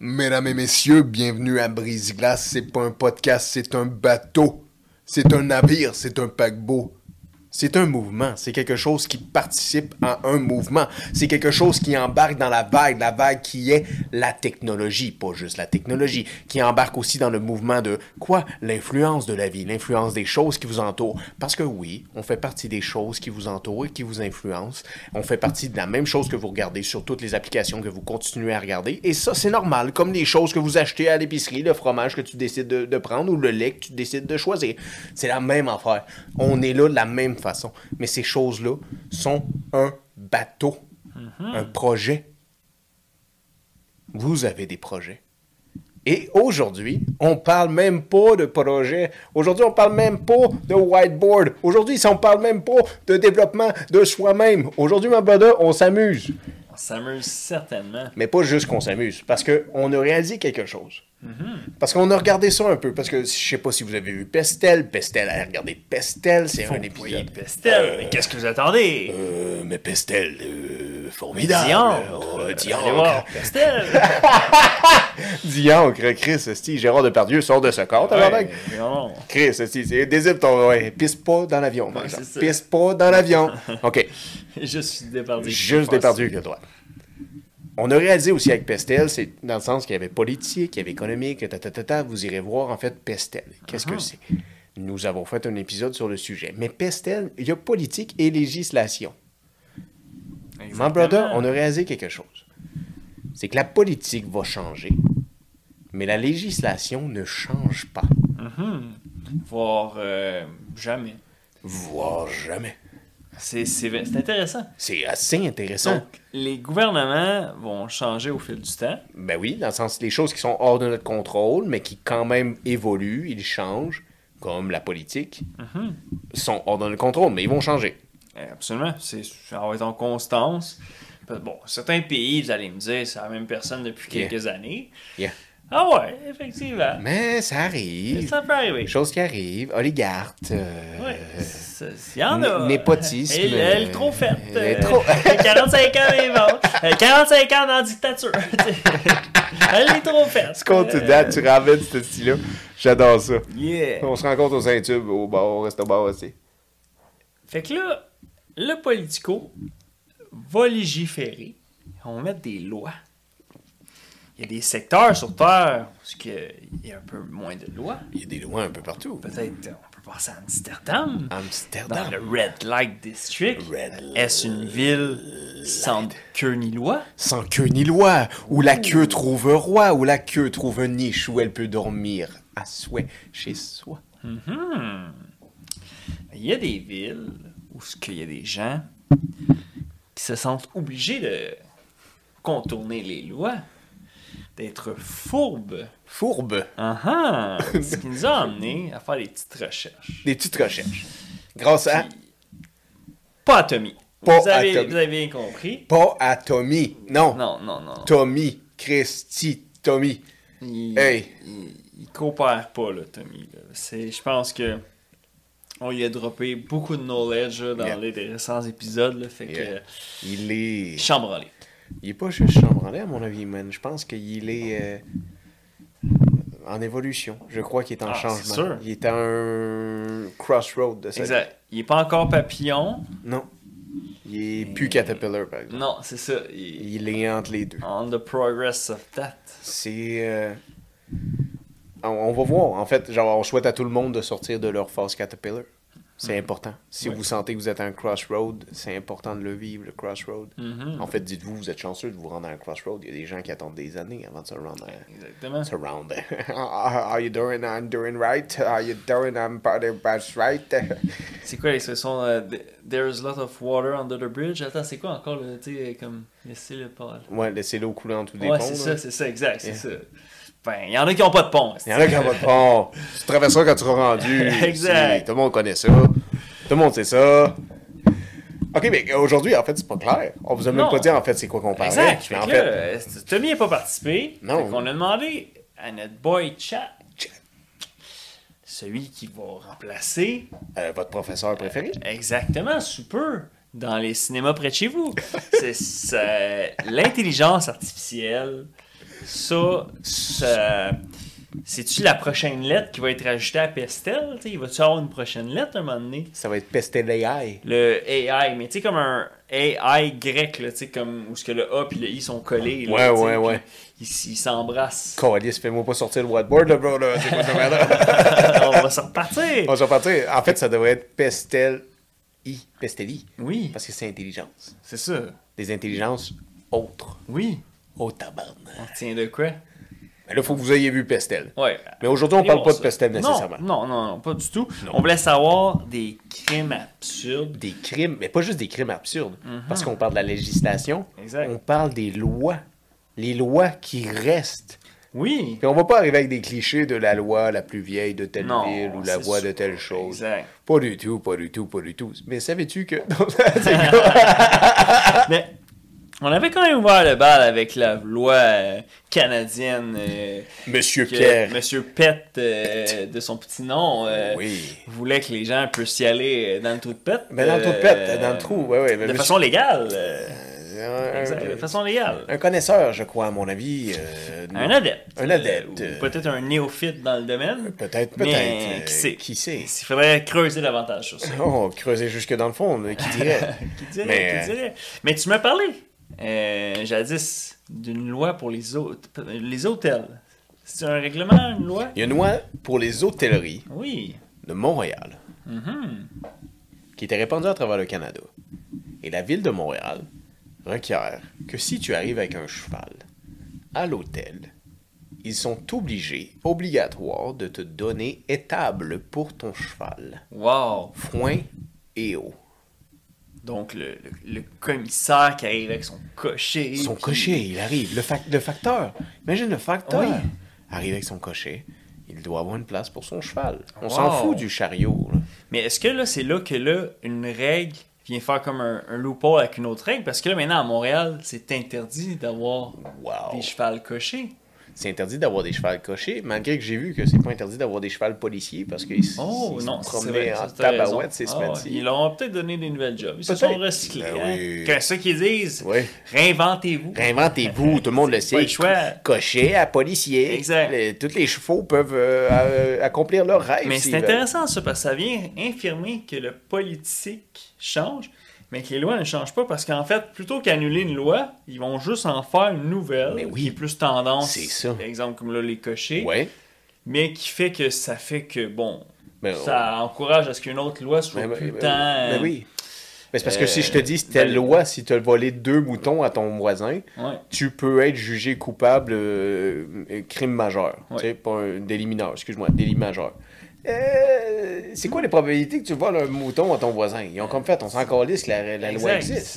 Mesdames et messieurs, bienvenue à Brise-Glace. C'est pas un podcast, c'est un bateau. C'est un navire, c'est un paquebot. C'est un mouvement, c'est quelque chose qui participe à un mouvement. C'est quelque chose qui embarque dans la vague qui est la technologie, pas juste la technologie, qui embarque aussi dans le mouvement de quoi? L'influence de la vie, l'influence des choses qui vous entourent. Parce que oui, on fait partie des choses qui vous entourent et qui vous influencent. On fait partie de la même chose que vous regardez sur toutes les applications que vous continuez à regarder. Et ça, c'est normal, comme les choses que vous achetez à l'épicerie, le fromage que tu décides de prendre ou le lait que tu décides de choisir. C'est la même affaire. On est là de la même façon. Mais ces choses-là sont un bateau, un projet. Vous avez des projets. Et aujourd'hui, on parle même pas de projet. Aujourd'hui, on parle même pas de whiteboard. Aujourd'hui, on parle même pas de développement de soi-même. Aujourd'hui, ma brother, on s'amuse. On s'amuse certainement. Mais pas juste qu'on s'amuse, parce qu'on a réalisé quelque chose. Parce qu'on a regardé ça un peu, parce que je sais pas si vous avez vu Pestel. Pestel, allez regarder Pestel, c'est un épisode. Pestel, mais qu'est-ce que vous attendez? Mais Pestel, formidable. Diancre. Allez voir, Pestel. Diancre, Chris, esti, Gérard Depardieu sort de ce corps, tabarnak. Non. Chris, esti, désipe ton... Ouais, pisse pas dans l'avion, par exemple. Pisse pas dans l'avion. OK. Je suis Depardieu. Juste Depardieu que toi. On a réalisé aussi avec Pestel, c'est dans le sens qu'il y avait politique, il y avait économique, vous irez voir en fait Pestel. Qu'est-ce que c'est? Nous avons fait un épisode sur le sujet. Mais Pestel, il y a politique et législation. My brother, on a réalisé quelque chose. C'est que la politique va changer, mais la législation ne change pas. Voire jamais. Voire jamais. C'est intéressant. C'est assez intéressant. Donc, les gouvernements vont changer au fil du temps. Ben oui, dans le sens les choses qui sont hors de notre contrôle, mais qui quand même évoluent, ils changent, comme la politique, sont hors de notre contrôle, mais ils vont changer. Absolument. Ça va être en constance. Bon, certains pays, vous allez me dire, c'est la même personne depuis quelques années. Yeah. Ah ouais, effectivement. Mais ça arrive. Ça peut arriver. Choses qui arrivent. Oligarque. Oui, il y en a. Népotisme. Elle est trop faite. Elle est trop... 45 ans, mais bon. 45 ans dans la dictature. Elle est trop faite. Tu continues, tu ramènes ce style-là. J'adore ça. Yeah. On se rencontre au Saint-Tube, au restaurant aussi. Fait que là, le politico va légiférer. On va mettre des lois. Il y a des secteurs sur Terre où il y a un peu moins de lois. Il y a des lois un peu partout. Peut-être, on peut passer à Amsterdam. Amsterdam. Dans le Red Light District. Est-ce une ville sans queue ni loi? Sans queue ni loi. Où la queue trouve roi. Où la queue trouve une niche où elle peut dormir à souhait chez soi. Il y a des villes où il y a des gens qui se sentent obligés de contourner les lois. D'être fourbe. Fourbe. Ce qui nous a amené à faire des petites recherches. Des petites recherches. Grâce à... Pas à Tommy. Vous avez bien compris. Pas à Tommy. Non. Non. Tommy. Christy. Tommy. Il coopère pas, là, Tommy. Je pense que on lui a droppé beaucoup de knowledge là, dans les récents épisodes. Là, fait que il est... chambranlé. Il est pas juste chambranlé, à mon avis, man. Je pense qu'il est en évolution. Je crois qu'il est en changement. C'est sûr. Il est à un crossroad de ça. Exact. Il est pas encore papillon. Non. Il est plus caterpillar, par exemple. Non, c'est ça. Il est entre les deux. On the progress of that. C'est... On va voir. En fait, genre, on souhaite à tout le monde de sortir de leur phase caterpillar. C'est important. Si vous sentez que vous êtes à un crossroad, c'est important de le vivre, le crossroad. En fait, dites-vous, vous êtes chanceux de vous rendre à un crossroad. Il y a des gens qui attendent des années avant de se rendre à... Exactement. Are you doing? I'm doing right. Are you doing? I'm that's right. C'est quoi l'expression? There's a lot of water under the bridge. Attends, c'est quoi encore? Tu sais, comme laisser le pas. Ouais, laisser l'eau couler en dessous des ponts. Ouais, c'est ça, exact. C'est ça. Ben, il y en a qui n'ont pas de pont. Il y en a qui n'ont pas de pont. Tu traverseras quand tu seras rendu. Exact. Tout le monde connaît ça. Tout le monde sait ça. OK, mais aujourd'hui, en fait, c'est pas clair. On vous a même pas dit, en fait, c'est quoi qu'on parlait. Exact. Mais en fait, Tommy n'a pas participé. Non. On a demandé à notre boy Chat, celui qui va remplacer... votre professeur préféré. Exactement, super. Dans les cinémas près de chez vous. C'est l'intelligence artificielle ça c'est-tu la prochaine lettre qui va être ajoutée à Pestel? T'sais, va-tu avoir une prochaine lettre à un moment donné? Ça va être Pestel AI. Le AI, mais tu sais, comme un AI grec, là, tu sais, comme où ce que le A et le I sont collés. Là, Ouais. Ils s'embrassent. Calice, fais-moi pas sortir le whiteboard, là, bro, là. C'est quoi ça, là? On va se repartir. On va se repartir. En fait, ça devrait être Pestel I. Pestel I. Oui, Parce que c'est intelligence. c'est ça. Des intelligences autres. Oui. Oh, tabarnak. On tient de quoi? Mais là, il faut que vous ayez vu Pestel. Ouais. Mais aujourd'hui, on parle pas de Pestel nécessairement. Non, pas du tout. Non. On voulait savoir des crimes absurdes. Des crimes, mais pas juste des crimes absurdes. Parce qu'on parle de la législation. Exact. On parle des lois. Les lois qui restent. Oui. Puis on va pas arriver avec des clichés de la loi la plus vieille de telle Non, ville ou la c'est loi sûr. de telle chose. Exact. Pas du tout. Mais savais-tu que... Mais on avait quand même ouvert le bal avec la loi canadienne. Monsieur que Pierre. Monsieur Pett, de son petit nom, Oui. voulait que les gens puissent y aller dans le trou de Pett. Ben dans le trou de pète, dans le trou, ouais. De façon légale. Un, De façon légale. un connaisseur, je crois, à mon avis. Un adepte. Un adepte. Ou peut-être un néophyte dans le domaine. Peut-être. Mais qui sait? Il faudrait creuser davantage sur ça. Oh, creuser jusque dans le fond, qui dirait. Qui dirait? Mais tu m'as parlé, jadis, d'une loi pour les hôtels. C'est un règlement, une loi? Il y a une loi pour les hôtelleries Oui. de Montréal qui était répandue à travers le Canada. Et la ville de Montréal requiert que si tu arrives avec un cheval à l'hôtel, ils sont obligatoires de te donner étable pour ton cheval. Wow. Foin et eau. Donc, le commissaire qui arrive avec son cocher. Son qui- cocher, il arrive. Le facteur. Imagine le facteur. Oui. Arrive avec son cocher. Il doit avoir une place pour son cheval. On Wow. s'en fout du chariot. Là. Mais est-ce que là, c'est là que là, une règle vient faire comme un loophole avec une autre règle? Parce que là, maintenant, à Montréal, c'est interdit d'avoir Wow. des chevals cochés. C'est interdit d'avoir des chevals cochés, malgré que j'ai vu que c'est pas interdit d'avoir des chevals policiers parce qu'ils Oh, ils non, se c'est promenaient vrai, en ça, t'as tabarouette raison. ces Ah, semaines-ci. ouais. Ils leur ont peut-être donné des nouvelles jobs. Ils se Peut-être. sont recyclés. Ben hein. oui. Que ça qu'ils disent, Oui. réinventez-vous. Réinventez-vous, tout le monde le Pas sait. le choix. Cocher à policier. Exact. Tous les chevaux peuvent accomplir leurs rêves. Mais s'ils c'est veulent. intéressant ça, parce que ça vient infirmer que le politique change, mais que les lois ne changent pas, parce qu'en fait, plutôt qu'annuler une loi, ils vont juste en faire une nouvelle, Mais oui. qui est plus tendance, C'est ça. par exemple comme là les cochers, Ouais. mais qui fait que ça fait que, bon, Ben, ça encourage à ce qu'une autre loi soit plus le temps... ben oui. Mais c'est parce que si je te dis, telle ben, loi, si tu as volé 2 moutons à ton voisin, Ouais. tu peux être jugé coupable crime majeur. Ouais. Tu sais, pas un délit mineur, excuse-moi, délit majeur. C'est quoi les probabilités que tu voles un mouton à ton voisin? Ils ont comme fait, on s'en calisse que la loi Exact. existe.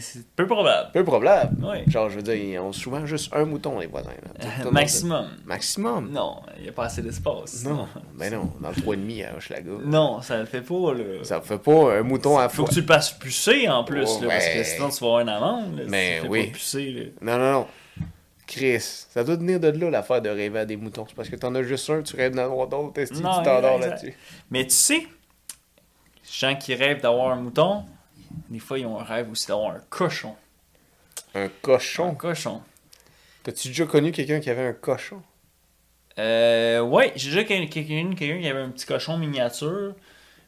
C'est peu probable. Peu probable. Ouais. Genre, je veux dire, ils ont souvent juste un mouton, les voisins. Là. Tout le monde- Maximum. Maximum. Non, il n'y a pas assez d'espace. Non, ben non, dans le 3,5 à Hochelaga. Non, ça le fait pas, là. Ça fait pas un mouton à Faut fois. que tu le passes pucer en plus, Oh, là, parce que ouais. sinon tu vas avoir une amende. Là, Mais si tu oui. fais pas pucer, là. Non. Chris, ça doit venir de là l'affaire de rêver à des moutons. C'est parce que t'en as juste un, tu rêves d'en avoir d'autres, est-ce que tu Non, t'endors exact. là-dessus? Mais tu sais, les gens qui rêvent d'avoir un mouton, des fois ils ont un rêve aussi d'avoir un cochon. Un Un cochon. cochon. T'as-tu déjà connu quelqu'un qui avait un cochon? Ouais, j'ai déjà quelqu'un qui avait un petit cochon miniature,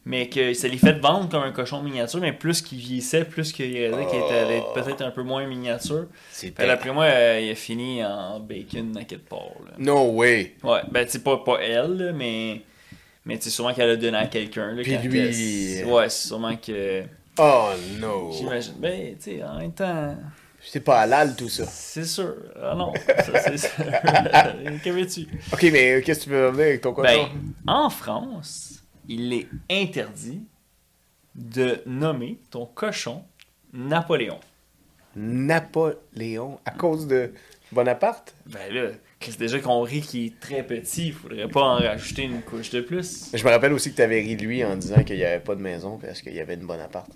mais que ça lui fait vendre comme un cochon miniature, mais plus qu'il vieillissait, plus qu'il réalisait qu'il était peut-être un peu moins miniature. C'est Puis d'après moi, il a fini en bacon à quelque part. Là. No way. Ouais, ben tu sais, pas elle, là, mais tu sais, sûrement qu'elle a donné à quelqu'un. là, Puis quand lui, ouais, c'est sûrement que. Oh no. J'imagine. Ben, tu sais, en même temps. C'est pas halal tout ça. C'est sûr. Ah non, ça c'est sûr. Que veux-tu? Ok, mais qu'est-ce que tu veux revenir avec ton cochon? Ben, en France, il est interdit de nommer ton cochon Napoléon. Napoléon, à cause de Bonaparte? Ben là, c'est déjà qu'on rit qu'il est très petit, il faudrait pas en rajouter une couche de plus. Je me rappelle aussi que t'avais ri de lui en disant qu'il n'y avait pas de maison parce qu'il y avait une Bonaparte.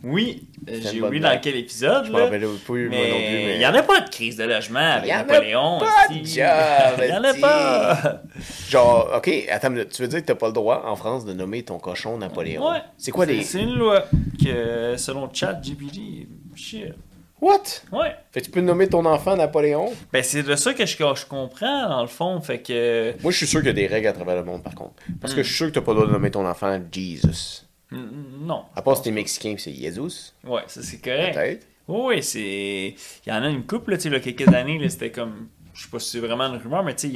Oui, C'est j'ai une bonne oublié dans blague. quel épisode. Je me là. rappelle pas moi non plus, mais... il n'y en a pas de crise de logement avec Il y en a Napoléon. pas de hostie. job, Il n'y en a hostie. pas. Genre, ok, attends, une minute, tu veux dire que t'as pas le droit en France de nommer ton cochon Napoléon? Ouais. C'est quoi les... C'est une loi que, selon ChatGPT, shit. What? Ouais. Fait que tu peux nommer ton enfant Napoléon? Ben, c'est de ça que je comprends, dans le fond. Fait que. Moi, je suis sûr qu'il y a des règles à travers le monde, par contre. Parce que je suis sûr que t'as pas le droit de nommer ton enfant Jesus. Non. À part si t'es mexicain pis c'est Jesus. Ouais, ça c'est correct. Peut-être. Oui, c'est. Il y en a une couple, là, tu sais, là, quelques années, là, c'était comme. Je sais pas si c'est vraiment une rumeur, mais tu sais,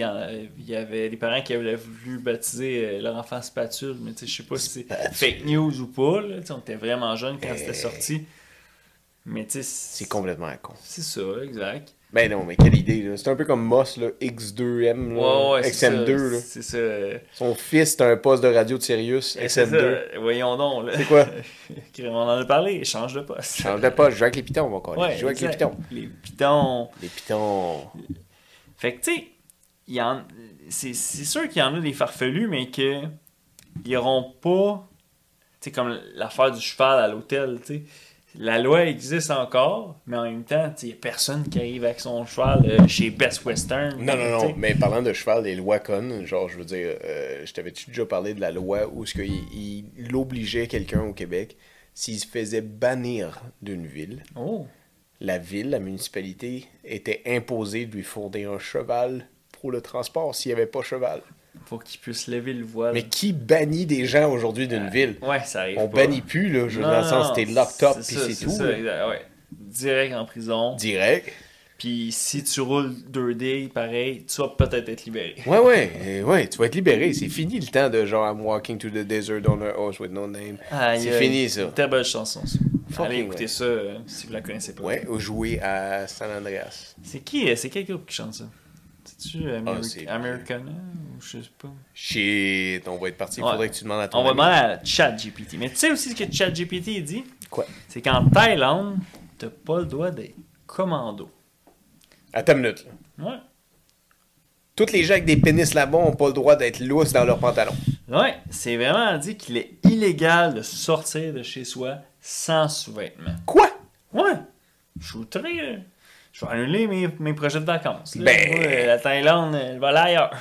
il y avait des parents qui avaient voulu baptiser leur enfant Spatule, mais tu sais, je sais pas si c'est fake news ou pas, là, tu sais, on était vraiment jeunes quand c'était sorti. Mais tu sais. C'est complètement con. C'est ça, exact. Ben non, mais quelle idée, là. C'est un peu comme Moss, là, X2M, là, Ouais, XM2, là. c'est ça. Son fils, c'est un poste de radio de Sirius, C'est XM2. ça. Voyons donc, là. C'est quoi? On en a parlé, change de poste. Change de poste, je joue avec les pitons, mon Ouais, je joue avec les exact. pitons. Les pitons. Les pitons. Fait que, tu sais, c'est sûr qu'il y en a des farfelus, mais que ils auront pas, tu sais, comme l'affaire du cheval à l'hôtel, tu sais. La loi existe encore, mais en même temps, il n'y a personne qui arrive avec son cheval chez Best Western. Non, mais parlant de cheval, les lois connes, genre, je veux dire, je t'avais-tu déjà parlé de la loi où ce il obligeait quelqu'un au Québec, s'il se faisait bannir d'une ville, Oh! la ville, la municipalité, était imposée de lui fournir un cheval pour le transport s'il n'y avait pas cheval. Faut qu'il puisse lever le voile. Mais qui bannit des gens aujourd'hui d'une ville? Ouais, ça arrive On pas. bannit plus, là, dans le sens, t'es locked up, puis c'est tout. Ça, là. exact, ouais. Direct en prison. Direct. Puis si tu roules 2D, pareil, tu vas peut-être être libéré. Ouais, tu vas être libéré. C'est fini le temps de genre I'm walking to the desert on a horse with no name. C'est fini, ça. Très belle chanson, ça. Fucking Allez écouter ouais. ça si vous la connaissez pas. Ouais, ou jouer à San Andreas. C'est quel groupe qui chante ça? C'est-tu c'est- Americana ou je sais pas? Shit, on va être parti. Il Ouais. faudrait que tu demandes à ton On va ami. demander à ChatGPT. Mais tu sais aussi ce que ChatGPT dit? Quoi? C'est qu'en Thaïlande, t'as pas le droit d'être commando. Attends une minute. Là. Ouais. Tous les gens avec des pénis là-bas ont pas le droit d'être lousses dans leurs pantalons. Ouais, c'est vraiment dit qu'il est illégal de sortir de chez soi sans sous-vêtements. Quoi? Ouais. Je suis outré, là. Je vais annuler mes projets de vacances. Là. Ben. Moi, la Thaïlande, elle va aller ailleurs.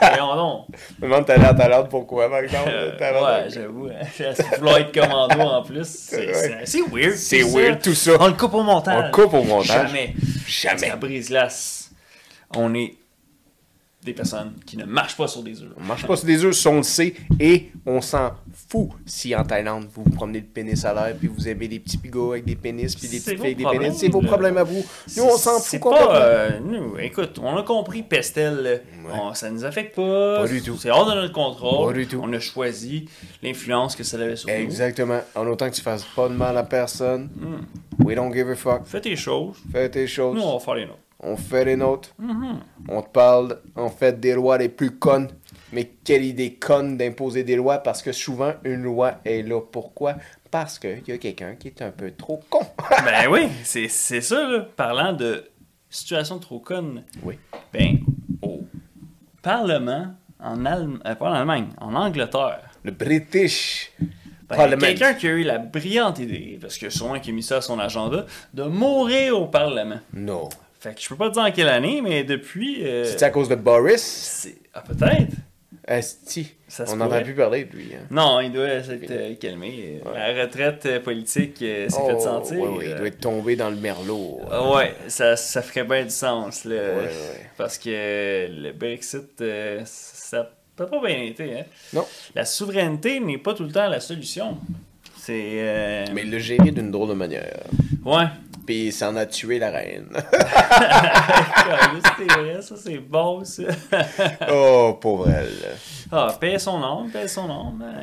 Voyons donc. Je me demande t'as l'air Thaïlande pourquoi, par exemple? Ouais, j'avoue. Hein. Vouloir être commando en plus, c'est weird. C'est tout ça. weird tout ça. On le coupe au montage. On le coupe au montage. Jamais. Parce qu'à Brise-Glace, on est des personnes qui ne marchent pas sur des œufs. On marche pas sur des œufs, si on le sait, et on s'en fout si en Thaïlande vous vous promenez le pénis à l'air, puis vous aimez des petits pigots avec des pénis, puis des C'est petites filles avec des vos pénis. problèmes, C'est vos là. problèmes à vous. Nous, on s'en C'est fout complètement. pas. Nous, écoute, on a compris Pestel. Là. Ouais. Ça nous affecte pas. Pas du tout. C'est hors de notre contrôle. Pas du tout. On a choisi l'influence que ça avait sur nous. Exactement. En autant que tu fasses pas de mal à personne, we don't give a fuck. Fais tes choses. Fais tes choses. Nous, on va faire les nôtres. On fait les nôtres. On te parle, en fait, des lois les plus connes. Mais quelle idée conne d'imposer des lois, parce que souvent, une loi est là. Pourquoi? Parce qu'il y a quelqu'un qui est un peu trop con. Ben oui, c'est ça, là. Parlant de situation trop conne. Oui. Ben, au Parlement, pas en Allemagne, en Angleterre. Le British Ben, Parliament. quelqu'un qui a eu la brillante idée, parce que sûrement qui a mis ça à son agenda, de mourir au Parlement. Non. Fait que je peux pas te dire en quelle année, mais depuis. C'est à cause de Boris? Ah, peut-être. Asti. Ça se On n'entend pourrait. plus parler de lui. Hein. Non, il doit s'être calmé. La retraite politique s'est fait sentir. Oui, il doit être tombé dans le merlot. Ouais, ça ferait bien du sens. Là, Ouais. Parce que le Brexit, ça n'a pas bien été. Hein? Non. La souveraineté n'est pas tout le temps la solution. C'est. Mais il l'a géré d'une drôle de manière. Ouais. Puis ça en a tué la reine. C'est vrai, ça c'est bon, ça. Oh, pauvre elle. Ah, paye son âme.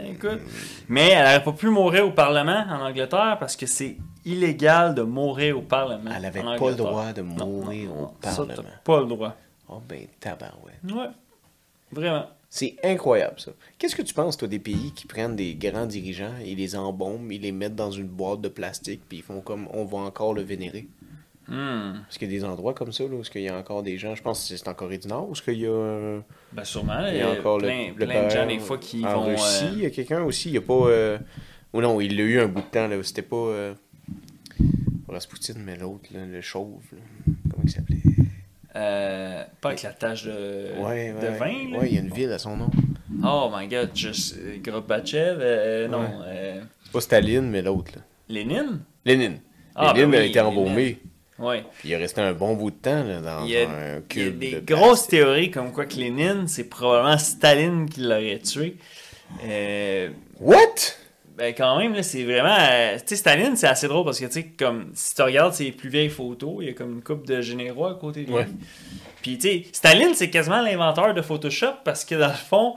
Écoute. Mais elle n'aurait pas pu mourir au Parlement en Angleterre parce que c'est illégal de mourir au Parlement. Elle avait en pas le Angleterre. droit de mourir au Ça, Parlement. t'as pas le droit. Oh ben, tabarouette. Ouais. Vraiment. C'est incroyable, ça. Qu'est-ce que tu penses, toi, des pays qui prennent des grands dirigeants, ils les embaument, ils les mettent dans une boîte de plastique, puis ils font comme on va encore le vénérer? Parce qu'il y a des endroits comme ça, là, où il y a encore des gens, je pense que c'est en Corée du Nord, où il y a... Ben sûrement, il y a encore plein le de père. gens des fois qui En vont... Russie, il y a quelqu'un aussi, il n'y a pas... Ou non, il l'a eu un bout de temps, là, c'était pas... Rasputin, mais l'autre, là, le chauve, là. Comment il s'appelait? pas avec la tache de vin, là? Ouais, il y a une ville à son nom. Oh my god, Gorbatchev, non. C'est pas Staline, mais l'autre, là. Lénine? Lénine. Ah, Lénine ben a oui, été embaumé. Ouais. Puis il est resté un bon bout de temps là, dans Il y a un cube des de grosses plastique. théories comme quoi que Lénine, c'est probablement Staline qui l'aurait tué. What? Ben quand même, là, c'est vraiment... tu sais, Staline, c'est assez drôle parce que, tu sais, comme, si tu regardes ses plus vieilles photos, il y a comme une couple de généraux à côté de lui. Ouais. Puis, tu sais, Staline, c'est quasiment l'inventeur de Photoshop parce que, dans le fond,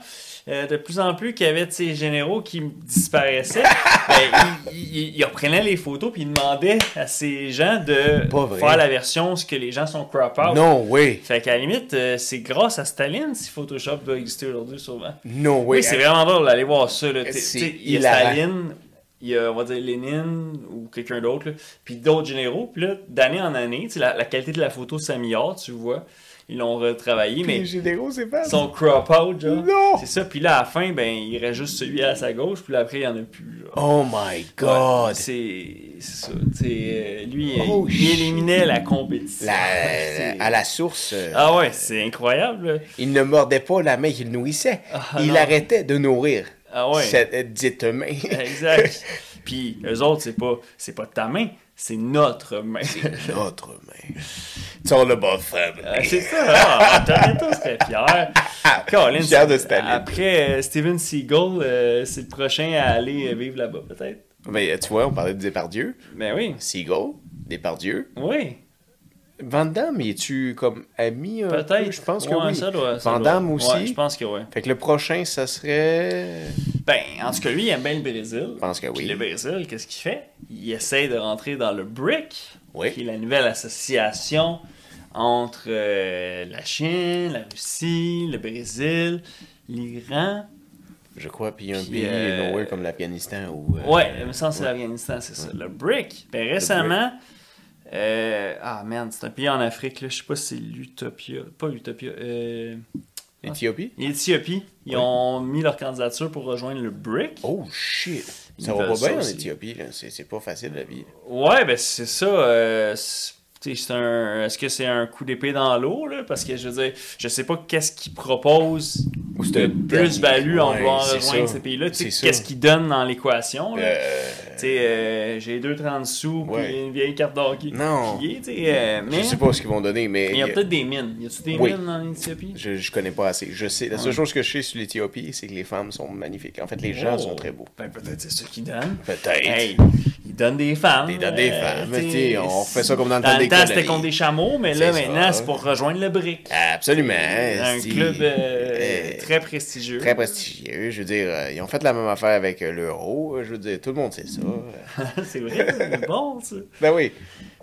de plus en plus qu'il y avait de ces généraux qui disparaissaient, ben, il reprenait les photos puis il demandait à ces gens de Pas vrai. faire la version où ce que les gens sont crop out. No way. Fait qu'à la limite, c'est grâce à Staline si Photoshop doit exister aujourd'hui, souvent. No way. Oui, c'est vraiment drôle d'aller voir ça. Là. C'est Il y a hilarant. Staline, il y a, on va dire, Lénine ou quelqu'un d'autre, là, puis d'autres généraux. Puis là, d'année en année, la qualité de la photo s'améliore, tu vois. Ils l'ont retravaillé, mais Les généraux, c'est pas. ils sont crop out, genre. Non! C'est ça. Puis là, à la fin, ben, il reste juste celui à sa gauche, puis là, après, il n'y en a plus. Genre. Oh my God! Ouais, c'est ça. Lui, Oh, il éliminait la compétition. À la source, Ah ouais, c'est incroyable. Là. il ne mordait pas la main qu'il nourrissait. Ah, il non. arrêtait de nourrir Ah ouais. cette dite main. Exact. Puis eux autres, c'est pas ta main, c'est notre main. C'est notre main. It's all about family. C'est ça, ah, Toretto serait fier. Colin, Fier de Staline. Après, Steven Seagal, c'est le prochain à aller vivre là-bas, peut-être. Ben, tu vois, on parlait de Depardieu. Ben oui. Seagull, Depardieu. Oui, Van Damme, es-tu comme ami un peu? peut-être. Je pense que Ouais, oui. ça doit, Van Damme aussi? Ouais, je pense que oui. Fait que le prochain, ça serait... Ben, en tout cas, lui, il aime bien le Brésil. Je pense que Puis oui. le Brésil, qu'est-ce qu'il fait? Il essaie de rentrer dans le BRIC, Oui. qui est la nouvelle association entre la Chine, la Russie, le Brésil, l'Iran. Je crois, puis il y a un Puis, pays nowhere comme l'Afghanistan où... Ouais, il me semble que c'est l'Afghanistan, c'est ça. Le BRIC. Ben, récemment... ah, man, c'est un pays en Afrique, là. Je sais pas si c'est l'Utopia. Pas l'Utopia. Éthiopie? L'Éthiopie. Ils Oui. ont mis leur candidature pour rejoindre le BRIC. Oh, shit! Ils Ça va veulent pas ça bien en aussi. Éthiopie, là. C'est pas facile, la vie. Ouais, ben c'est ça. Est-ce que c'est un coup d'épée dans l'eau, là? Parce que, je veux dire, je sais pas qu'est-ce qu'ils proposent Ou de c'est un plus-value en Ouais, vouloir c'est rejoindre ça. ces pays-là. Tu sais, C'est ça. qu'est-ce qu'ils donnent dans l'équation, là? Tu sais, Euh, j'ai 2,30 sous Ouais. puis une vieille carte d'hockey. Non. Pliée, tu sais, mais Je sais pas ce qu'ils vont donner, mais... il y a peut-être des mines. Y a-tu des Oui. mines en Éthiopie? Je connais pas assez. Je sais. La seule Ouais. chose que je sais sur l'Éthiopie, c'est que les femmes sont magnifiques. En fait, les gens Oh. sont très beaux. Ben, peut-être c'est ça qu'ils donnent. Peut-être. Hey, ils donnent des femmes. Ils donnent des femmes. tu sais, T'sais, on fait ça comme dans le temps Dans le des temps, c'était colonies. contre des chameaux, mais là, C'est maintenant, ça. c'est pour rejoindre le BRIC. Absolument. Un c'est- club Euh, très prestigieux. Très prestigieux. Je veux dire, ils ont fait la même affaire avec l'euro. Je veux dire, tout le monde sait ça. C'est vrai, c'est bon, ça. Ben oui.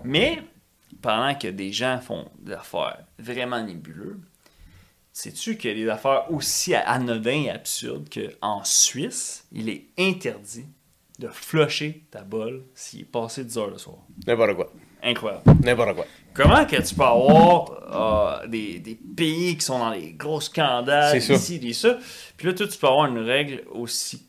Mais, pendant que des gens font des affaires vraiment nébuleuses, sais-tu qu'il y a des affaires aussi anodines et absurdes qu'en Suisse, il est interdit de flusher ta bolle s'il est passé 10 heures le soir? N'importe quoi. Incroyable. N'importe quoi. Comment que tu peux avoir des pays qui sont dans des gros scandales, C'est ça. ici, des ça, puis là, toi, tu peux avoir une règle aussi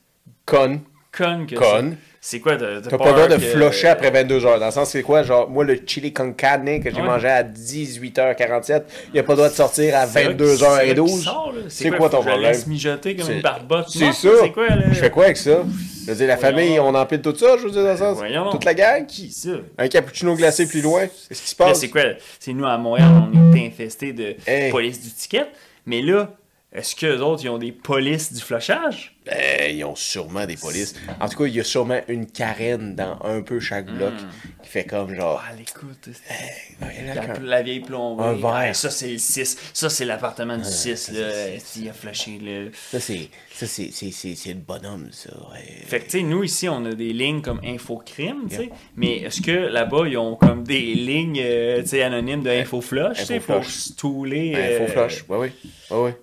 Conne. conne que Conne. ça. C'est quoi, de T'as pas le droit de flusher après 22 heures. Dans le sens, c'est quoi? Genre, moi, le chili con carne que j'ai Ouais. mangé à 18h47, il a pas le droit de sortir à 22h12. C'est quoi ton Je problème? laisse mijoter comme C'est- une barbotte. C'est morte, ça. C'est quoi, là? Je fais quoi avec ça? Je veux dire, la Voyons. famille, on empile tout ça, je veux dire, dans le sens. Voyons. Toute la gang? Qui, ça? Un cappuccino glacé plus loin? Qu'est-ce qui se Là, passe? c'est quoi? C'est nous, à Montréal, on est infestés de Hey. police du ticket. Mais là, est-ce qu'eux autres, ils ont des polices du flushage? Ben, ils ont sûrement des polices. En tout cas, il y a sûrement une carène dans un peu chaque bloc qui fait comme genre. Ah, l'écoute. Hey, La vieille plomberie. Un verre. Ah, ça, c'est le 6. Ça, c'est l'appartement du 6. Là. Il a flashé. Là. Ça, c'est le bonhomme, ça. Ouais. Fait que, tu sais, nous, ici, on a des lignes comme Infocrime, tu sais. Mais est-ce que là-bas, ils ont comme des lignes, tu sais, anonymes de Infoflush, tu sais, pour Infoflush. stouler. Ben, faut flush. Ouais, ouais. Ouais, ouais.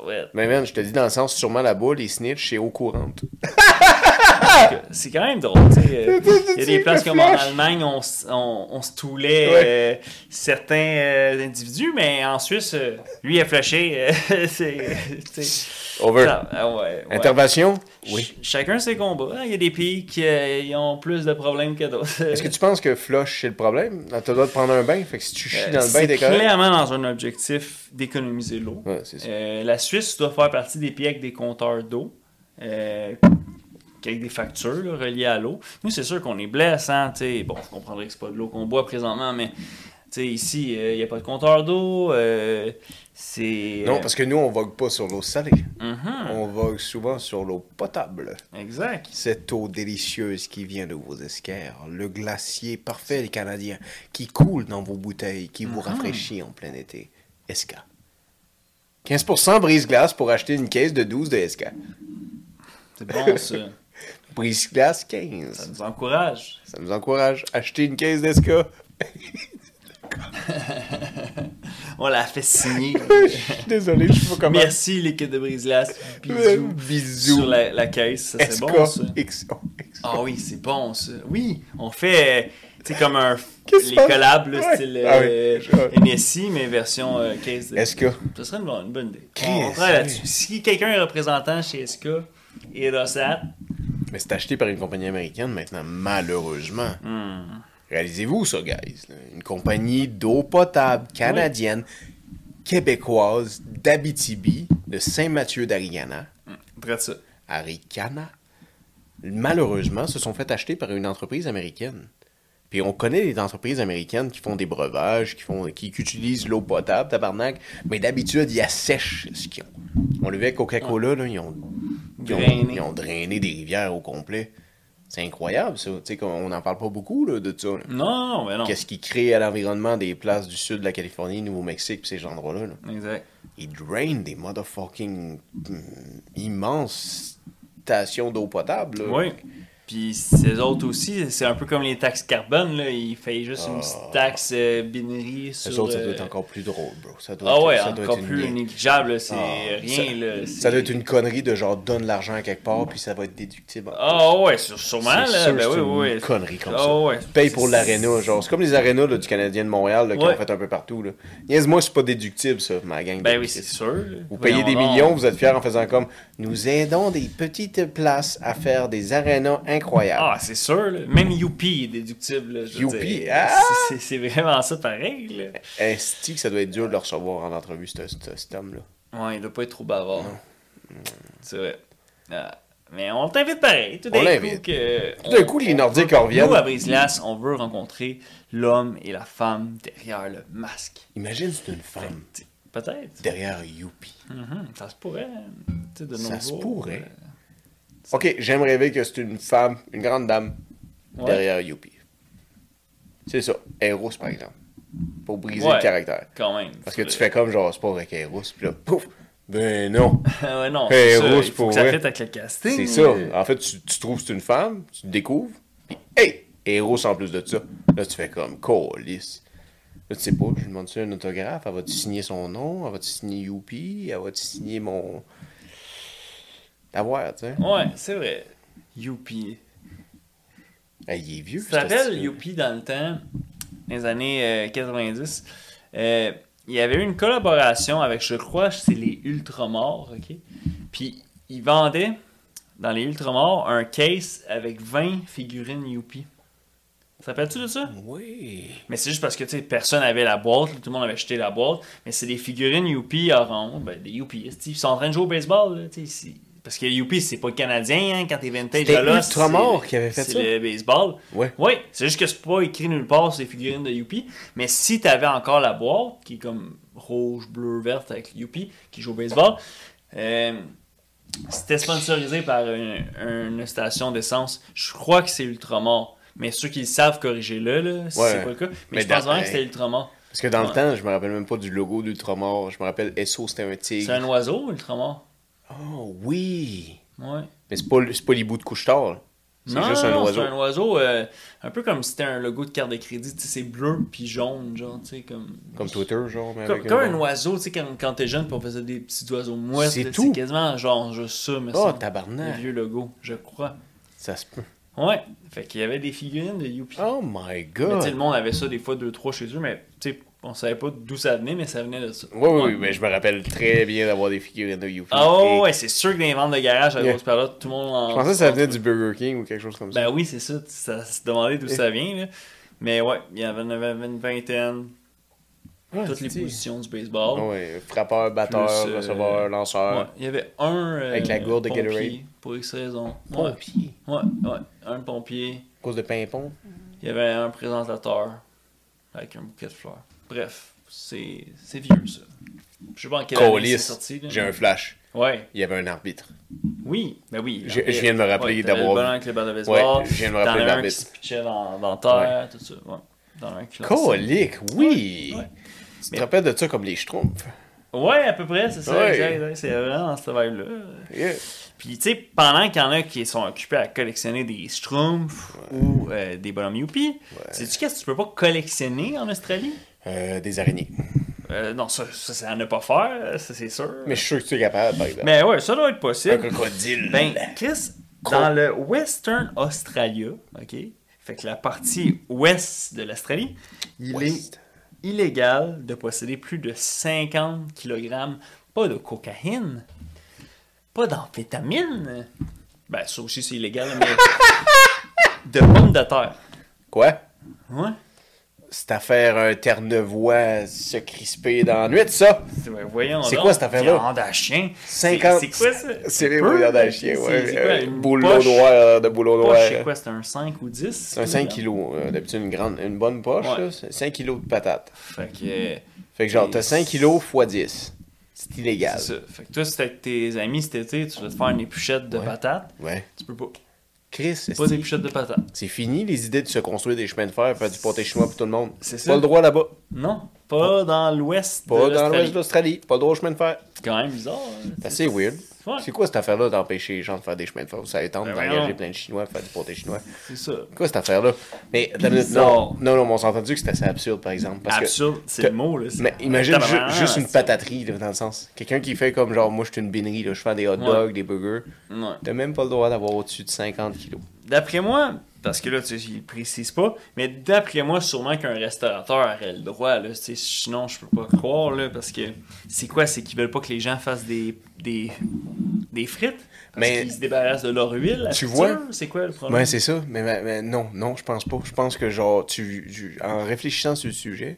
Ouais. Mais man, je te dis dans le sens, sûrement là-bas, les snitch, c'est eau courante. C'est quand même drôle, tu sais. Il y a des places comme en Allemagne, on se toulait Ouais. certains individus, mais en Suisse, lui a flashé. C'est. Over. Ouais. Intervention? Oui. Chacun ses combats. Il y a des pays qui ils ont plus de problèmes que d'autres. Est-ce que tu penses que flush, c'est le problème? T'as le droit de prendre un bain, fait que si tu chies dans le bain, c'est t'es correct? clairement dans un objectif d'économiser l'eau. Ouais, c'est ça. La Suisse doit faire partie des pays avec des compteurs d'eau. Avec des factures là, reliées à l'eau. Nous, c'est sûr qu'on est blessant, tu sais. Bon, je comprendrais que c'est pas de l'eau qu'on boit présentement, mais sais, ici, il n'y a pas de compteur d'eau. C'est... Non, parce que nous, on vogue pas sur l'eau salée. On vogue souvent sur l'eau potable. Exact. Cette eau délicieuse qui vient de vos esquerres, le glacier parfait canadien qui coule dans vos bouteilles, qui vous rafraîchit en plein été. SK. 15% brise-glace pour acheter une caisse de 12 de SK. C'est bon, ça. Brise-glace Ça 15. nous encourage. Ça nous encourage. Acheter une caisse d'SK. On l'a fait signer. Je suis désolé, je sais pas comment. Merci, l'équipe de Brise-Glace. Bisous. Bisous. Sur la caisse, ça c'est SK. bon, ça. XO. Ah oui, c'est bon, ça. Oui, on fait, tu sais, comme Qu'est-ce les que c'est? collabs, là, Ouais. style Ah oui. NSI, mais version caisse. SK. Ça serait une bonne idée. Chris, On travaille oui. là-dessus. Si quelqu'un est représentant chez SK et Rosat, Mais c'est acheté par une compagnie américaine maintenant, malheureusement. Réalisez-vous ça, guys. là. Une compagnie d'eau potable canadienne, québécoise, d'Abitibi, de Saint-Mathieu d'Arigana, dresse ça. Aricana, malheureusement, se sont fait acheter par une entreprise américaine. Puis on connaît les entreprises américaines qui font des breuvages, qui utilisent l'eau potable, tabarnak, mais d'habitude, ils assèchent ce qu'ils ont. On le voit avec Coca-Cola, là, ils ont drainé des rivières au complet. C'est incroyable, ça. Tu sais, on n'en parle pas beaucoup là, de ça. là. Non, mais non. Qu'est-ce qui crée à l'environnement des places du sud de la Californie, Nouveau-Mexique, pis ces endroits-là. Là. Exact. Ils drainent des motherfucking immenses stations d'eau potable. Là. Oui. Puis ces autres aussi, c'est un peu comme les taxes carbone, là. Ils payent juste une petite taxe binerie sur... Eux autres, ça doit être encore plus drôle, bro. Ça doit Ah être, ouais, ça doit encore être plus une... négligeable, là. C'est Ah, rien, là. Ça doit être une connerie de genre donne l'argent à quelque part puis ça va être déductible. Ah ouais, sûrement, C'est là. sûr, Ben c'est oui, une oui. connerie comme Ah ça. ouais. Paye pour l'aréna, genre. C'est comme les arénas là, du Canadien de Montréal là, qui Ouais. ont fait un peu partout. Là. Niaise-moi, c'est pas déductible, ça, ma gang. Ben de oui, pistes. c'est sûr. Vous payez des millions, vous êtes fiers en faisant comme nous aidons des petites places à faire des arénas incroyables. Ah, c'est sûr, là. Même Youpi est déductible, là. Je veux Youpi, dire. ah! C'est vraiment ça pareil, là. Est-ce que ça doit être dur de le recevoir en entrevue, cet homme-là? Ouais, il doit pas être trop bavard. C'est vrai. Ah. Mais on t'invite pareil. Tout On d'un l'invite. coup, que Tout d'un coup, les Nordiques en reviennent. Nous, à Brise-Glace, on veut rencontrer l'homme et la femme derrière le masque. Imagine c'est une femme T'sais, peut-être. derrière Youpi. Ça se pourrait. Tu sais, de Ça nos se jours, pourrait. Ok, j'aime rêver que c'est une femme, une grande dame, Ouais. derrière Youpi. C'est ça. Eros, par exemple. Pour briser Ouais. le caractère. Quand même. Parce que tu fais comme genre, c'est pas avec Eros, puis là, pouf! Ben non! ouais, non, Hey, c'est ça. Rose, Il faut pour que ça vrai. fitte avec le casting. C'est ça. En fait, tu trouves que c'est une femme, tu te découvres, puis hey! Eros en plus de ça. Là, tu fais comme, colis. Là, tu sais pas, je lui demande ça un autographe, elle va-tu signer son nom, elle va-tu signer Youpi, elle va-tu signer mon. À voir, tu sais. Ouais, c'est vrai. Youpi. Hey, il est vieux, Tu te rappelles, style. Youpi, dans le temps, dans les années 90, il y avait eu une collaboration avec, je crois, c'est les Ultramorts, ok? Puis, ils vendaient, dans les Ultramorts, un case avec 20 figurines Youpi. Te rappelles-tu de ça? Oui. Mais c'est juste parce que, tu sais, personne avait la boîte, tout le monde avait acheté la boîte, mais c'est des figurines Youpi orange, ben, des Youpi, ils sont en train de jouer au baseball, là, tu sais, parce que Youpi, c'est pas canadien, hein, quand t'es vintage C'était là, Ultramort qui avait fait ça. C'est le baseball. Ouais. Oui, c'est juste que c'est pas écrit nulle part sur les figurines de Youpi. Mais si t'avais encore la boîte, qui est comme rouge, bleu, verte avec Youpi, qui joue au baseball, c'était sponsorisé par une station d'essence. Je crois que c'est Ultramar. Mais ceux qui le savent, corrigez-le, là, si Ouais. c'est pas le cas. Mais, Mais je pense dans- vraiment que c'était Ultramar. Parce que dans Ouais. le temps, je me rappelle même pas du logo d'Ultramar. Je me rappelle SO, c'était un tigre. C'est un oiseau, Ultramar? Oh oui! Ouais. Mais c'est pas les bouts de couche-tard. là. C'est Non, juste un non, oiseau. c'est un oiseau, un peu comme si c'était un logo de carte de crédit. Tu sais, c'est bleu puis jaune, genre, tu sais, comme... Comme Twitter, genre. Mais Comme, avec comme une un oiseau, tu sais, quand t'es jeune, pis on faisait des petits oiseaux mouettes. C'est là, tout. C'est quasiment genre juste ça, mais Oh, c'est un tabarnak. vieux logo, je crois. Ça se peut. Ouais, fait qu'il y avait des figurines de Youpi. Oh my Mais tu sais, le god! monde avait ça des fois 2-3 chez eux, mais tu sais, on savait pas d'où ça venait, mais ça venait de ça. Oui, mais je me rappelle très bien d'avoir des figurines de Yuffie. Ah Et ouais, c'est sûr que dans les ventes de garage à Yeah. grosse période, tout le monde en... Je pensais que ça venait du Burger King ou quelque chose comme ça. Ben oui, c'est ça, ça se demandait d'où ça vient, là. Mais ouais, il y avait une vingtaine, Ah, toutes les c'est-tu? positions du baseball. Ah ouais, frappeur, batteur, Plus, receveur, lanceur. Ouais, il y avait un Avec la gourde de pompier, Gatorade. pour X raison. Pompier. Ouais, un pompier. À cause de pimpon. Il y avait un présentateur. avec un bouquet de fleurs. Bref, c'est vieux, ça. Je sais pas en quelle année c'est sorti. Là, j'ai un flash. Ouais. Il y avait un arbitre. Oui, ben oui. Je viens de me rappeler d'avoir... le ballon avec le ballon de baseball. Ouais, je viens de me rappeler de T'en as un l'arbitre. qui se pitchait dans terre, tout ça. Ouais. Dans un classique. Colique, oui! Ouais. Tu te rappelles de ça comme les Schtroumpfs? Ouais, à peu près, c'est ça, Ouais. exact. C'est vraiment dans cette vibe-là. Yeah. Puis, tu sais, pendant qu'il y en a qui sont occupés à collectionner des Schtroumpfs ou des bonhommes Youpi, sais-tu qu'est-ce que tu peux pas collectionner en Australie? Des araignées. Non, ça à ne pas faire, ça c'est sûr. Mais je suis sûr que tu es capable, par exemple. Mais ouais, ça doit être Un possible. crocodile. Ben, Chris, dans le Western Australia, OK, fait que la partie ouest de l'Australie, il est illégal de posséder plus de 50 kg, pas de cocaïne, pas d'amphétamine, ben ça aussi c'est illégal, mais de pommes de terre. Quoi? Ouais. Cette affaire un terre-neuvois se crisper dans la nuit, ça? Voyons C'est donc, quoi cette affaire-là? Viande à chien. 50... C'est quoi ça? C'est les viandes à chien, ouais. C'est quoi, une boulot poche? noir de boulot noir. Poche, c'est quoi? C'est un 5 ou 10? C'est un 5 kilos. D'habitude, une bonne poche, Ouais. là, c'est 5 kilos de patates. Fait que... Fait que genre, t'as 5 kilos x 10. C'est illégal. C'est ça. Fait que toi, si t'es avec tes amis cet été, tu vas te faire une épluchette de patates, Ouais. tu peux pas. Chris, Pas d'épluchette de patates. c'est fini les idées de se construire des chemins de fer, faire du pâté chinois pour tout le monde. C'est ça. Pas le droit là-bas. Non, pas dans l'ouest Pas de dans l'ouest l'Australie. de l'Australie. Pas le droit au chemin de fer. C'est quand même bizarre. Hein? C'est assez weird. Ouais. C'est quoi cette affaire-là d'empêcher les gens de faire des chemins de fer? Ça étend Ben d'engager voyons. plein de Chinois pour faire du pâté chinois. C'est ça. C'est quoi cette affaire-là? Mais attends une minute, Bizarre. non, mais on s'est entendu que c'était assez absurde, par exemple. Parce Absurde, c'est le mot. Là. Mais imagine juste une c'est- pataterie, là, dans le sens. Quelqu'un qui fait comme genre, moi je suis une bénerie, là, je fais des hot dogs, des burgers. Ouais. T'as même pas le droit d'avoir au-dessus de 50 kilos. D'après moi, parce que là, tu sais, il précise pas, mais d'après moi, sûrement qu'un restaurateur aurait le droit, là, tu sais, sinon je peux pas croire, là, parce que c'est quoi? C'est qu'ils veulent pas que les gens fassent des frites? Parce Mais- qu'ils se débarrassent de leur huile, la Tu friture? vois? C'est quoi le problème? Ouais, c'est ça. Mais non, je pense pas. Je pense que genre, en réfléchissant sur le sujet,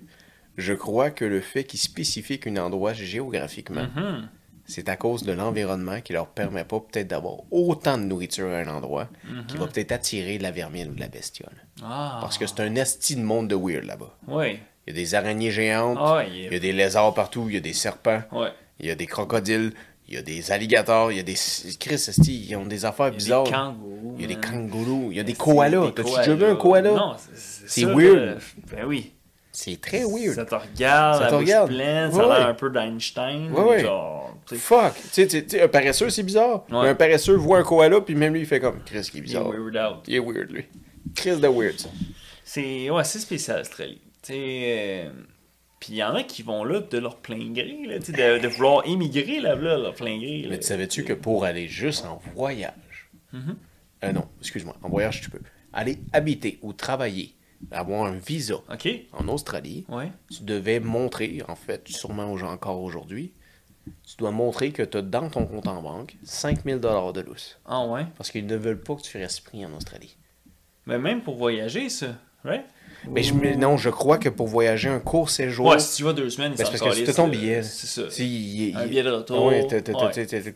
je crois que le fait qu'ils spécifient qu'un endroit géographiquement, Mhm. c'est à cause de l'environnement qui leur permet pas peut-être d'avoir autant de nourriture à un endroit qui va peut-être attirer de la vermine ou de la bestiole. Ah. Parce que c'est un esti de monde de weird là-bas. Ouais. Il y a des araignées géantes, Ah, il y a des lézards partout, il y a des serpents, Ouais. il y a des crocodiles, il y a des alligators, il y a des... Chris, esti, ils ont des affaires Il y a bizarres. des kangourous. Il y a des man. kangourous, il y a des C'est koalas. des T'as-tu déjà vu un koala? Non, C'est ça, weird. là. Ben oui. C'est très weird. Ça te regarde, Ça la te bouche regarde. pleine, Ouais, ça a l'air ouais. un peu d'Einstein. Ouais, ouais. Genre, tu sais, Fuck! Tu sais, un paresseux, c'est bizarre. Ouais. Mais un paresseux voit un koala, puis même lui, il fait comme... Chris, qui est il est bizarre. weird out. Il est weird, lui. Chris de weird, ça. C'est spécial, l'Australie. Tu sais, puis il y en a qui vont là de leur plein gré, là, tu sais, de vouloir émigrer là-bas, leur plein gré. Mais là. tu savais-tu que pour aller juste en voyage... non, excuse-moi. En voyage, tu peux. Aller habiter ou travailler, avoir un visa OK? en Australie, Ouais. tu devais montrer, en fait, sûrement encore aujourd'hui, tu dois montrer que tu as dans ton compte en banque 5000 $ de lousse. Ah ouais. Parce qu'ils ne veulent pas que tu restes pris en Australie. Mais même pour voyager, ça, right? Mais non, je crois que pour voyager un court séjour... Ouais, si tu vas 2 semaines, Ben, c'est parce que c'était ton billet. C'est ça. Si, Un billet de retour. Ouais,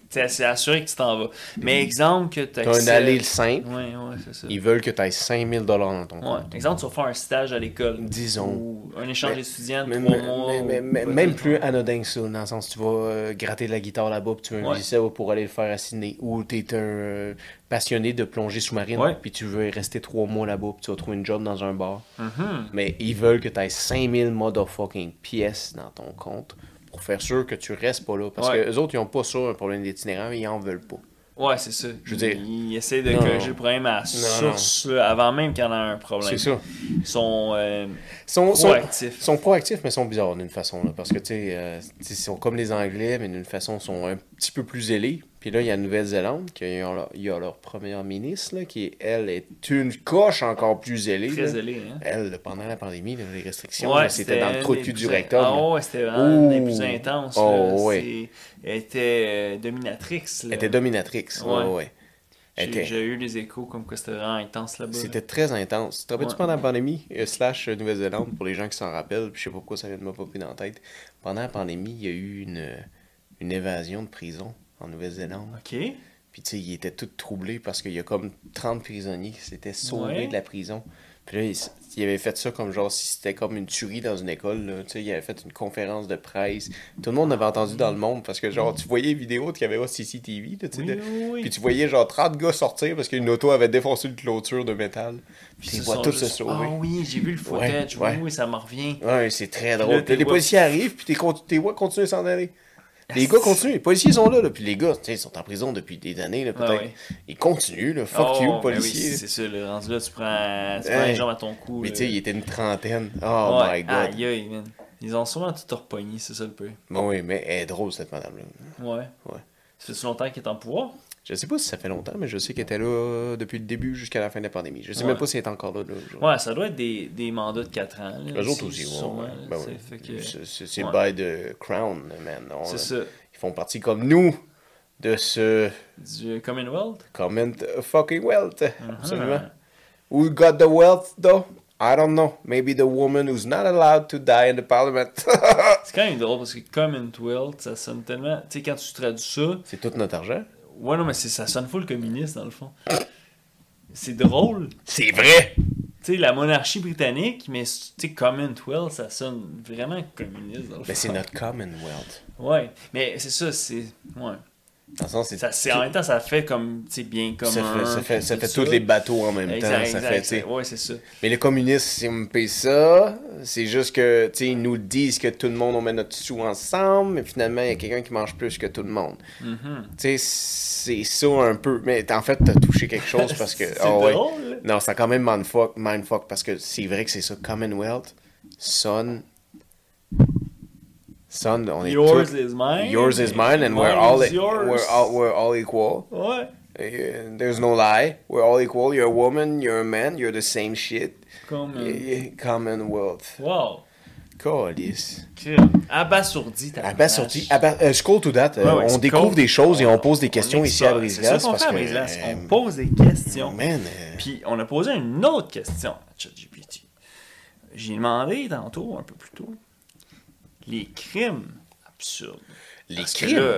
C'est assuré que tu t'en vas. Mais exemple que tu t'as un aller simple, Ouais, c'est ça. ils veulent que tu aies 5000 $ dans ton Ouais. compte. Exemple, tu vas faire un stage à l'école. Disons. Ou un échange Mais- d'étudiants de Mais, 3 mois. même plus anodin que ça, dans le sens tu vas gratter de la guitare là-bas, puis tu veux un Ouais. visa pour aller le faire à Sydney, ou tu es un passionné de plongée sous-marine, Ouais. puis tu veux rester 3 mois là-bas, puis tu vas trouver une job dans un bar. Mhm. Mais ils veulent que tu aies 5000 motherfucking pièces dans ton compte pour faire sûr que tu restes pas là. Parce Ouais. que les autres, ils ont pas ça, un problème d'itinérant, mais ils en veulent pas. Ouais, c'est ça. Je veux dire- Ils essaient de Non, corriger non. le problème à la source là, avant même qu'il y en ait un problème. C'est ça. Ils sont Ils sont proactifs. sont proactifs, mais ils sont bizarres d'une façon. Là, parce que, tu sais, ils sont comme les Anglais, mais d'une façon, ils sont un petit peu plus zélés. Puis là, il y a la Nouvelle-Zélande, il y a leur première ministre, là, qui, elle, est une coche encore plus zélée. Très là. zélés. Hein? Elle, pendant la pandémie, là, les restrictions, Ouais, là, c'était dans le trou de une cul des du plus- rectum. là. Ah ouais, c'était vraiment une des plus Ouh. intenses. Oh, là. ouais. Elle était dominatrix. Là. Elle était dominatrix. Ouais, Ouais. ouais. Elle était- J'ai eu des échos comme quoi c'était vraiment intense là-bas. C'était très intense. Tu te rappelles-tu Ouais. pendant la pandémie, slash Nouvelle-Zélande, pour les gens qui s'en rappellent, puis je sais pas pourquoi ça vient de me popper dans la tête. Pendant la pandémie, il y a eu une évasion de prison en Nouvelle-Zélande. OK. Puis tu sais, il était tout troublé parce qu'il y a comme 30 prisonniers qui s'étaient sauvés Ouais. de la prison. Puis là, il avait fait ça comme genre si c'était comme une tuerie dans une école. Là. Tu sais, il avait fait une conférence de presse. Tout le monde avait entendu dans le monde parce que genre tu voyais les vidéos de caméra CCTV. Là, tu sais, Oui. Puis tu voyais genre 30 gars sortir parce qu'une auto avait défoncé une clôture de métal. Puis ils voient tous se sauver. Ah oui, j'ai vu le footage. Oui, ça me revient. Ouais, c'est très drôle. Là, les policiers arrivent puis t'es vois continuer à s'en aller. Les gars continuent, les policiers sont là, puis les gars, tu sais, ils sont en prison depuis des années, là, peut-être. Ouais. Ils continuent, là, fuck you, policier. Oui, c'est ça, le rendu là, tu prends les jambes à ton cou. Mais tu sais, il était une trentaine. Oh my god. Aïe, man. Ils ont sûrement tout repogné, c'est ça le peu. Bon, oui, mais elle est drôle, cette madame-là. Ouais. Ça fait longtemps qu'elle est en pouvoir? Je sais pas si ça fait longtemps, mais je sais qu'elle était là depuis le début jusqu'à la fin de la pandémie. Je sais même pas si elle est encore là. Ouais, ça doit être des mandats de 4 ans. Eux autres aussi, c'est by the crown, man. C'est ça. Ils font partie comme nous de ce... Du Commonwealth? Fucking wealth, absolument. Who got the wealth, though? I don't know. Maybe the woman who's not allowed to die in the parliament. C'est quand même drôle parce que Commonwealth, ça sonne tellement... Tu sais, quand tu traduis ça... C'est tout notre argent. Ouais, non, mais ça sonne full communiste, dans le fond. C'est drôle. C'est vrai! Tu sais, la monarchie britannique, mais tu sais, Commonwealth, ça sonne vraiment communiste, dans le fond. Mais c'est notre Commonwealth. Ouais, mais c'est ça, c'est... Ouais. Dans le sens, en même temps, ça fait comme, tu sais, bien comme ça fait tous les bateaux en même temps. Ça fait, ouais, c'est ça. Mais les communistes, c'est un peu ça. C'est juste que, tu sais, ils nous disent que tout le monde, on met notre sous ensemble, mais finalement, il y a quelqu'un qui mange plus que tout le monde. Tu sais, c'est ça un peu. Mais en fait, t'as touché quelque chose parce que... c'est drôle. Ouais. Non, c'est quand même mindfuck parce que c'est vrai que c'est ça. Commonwealth, son, on est yours is mine. Yours is mine, and we're all equal. Ouais. There's no lie. We're all equal. You're a woman, you're a man, you're the same shit. Commonwealth. Wow. Calice. Abasourdi. Scroll to that. On découvre des choses et on pose des questions ici à Brise-Glace. C'est ça qu'on fait à Brise-Glace. On pose des questions. Puis on a posé une autre question à ChatGPT. J'ai demandé tantôt, un peu plus tôt, les crimes absurdes.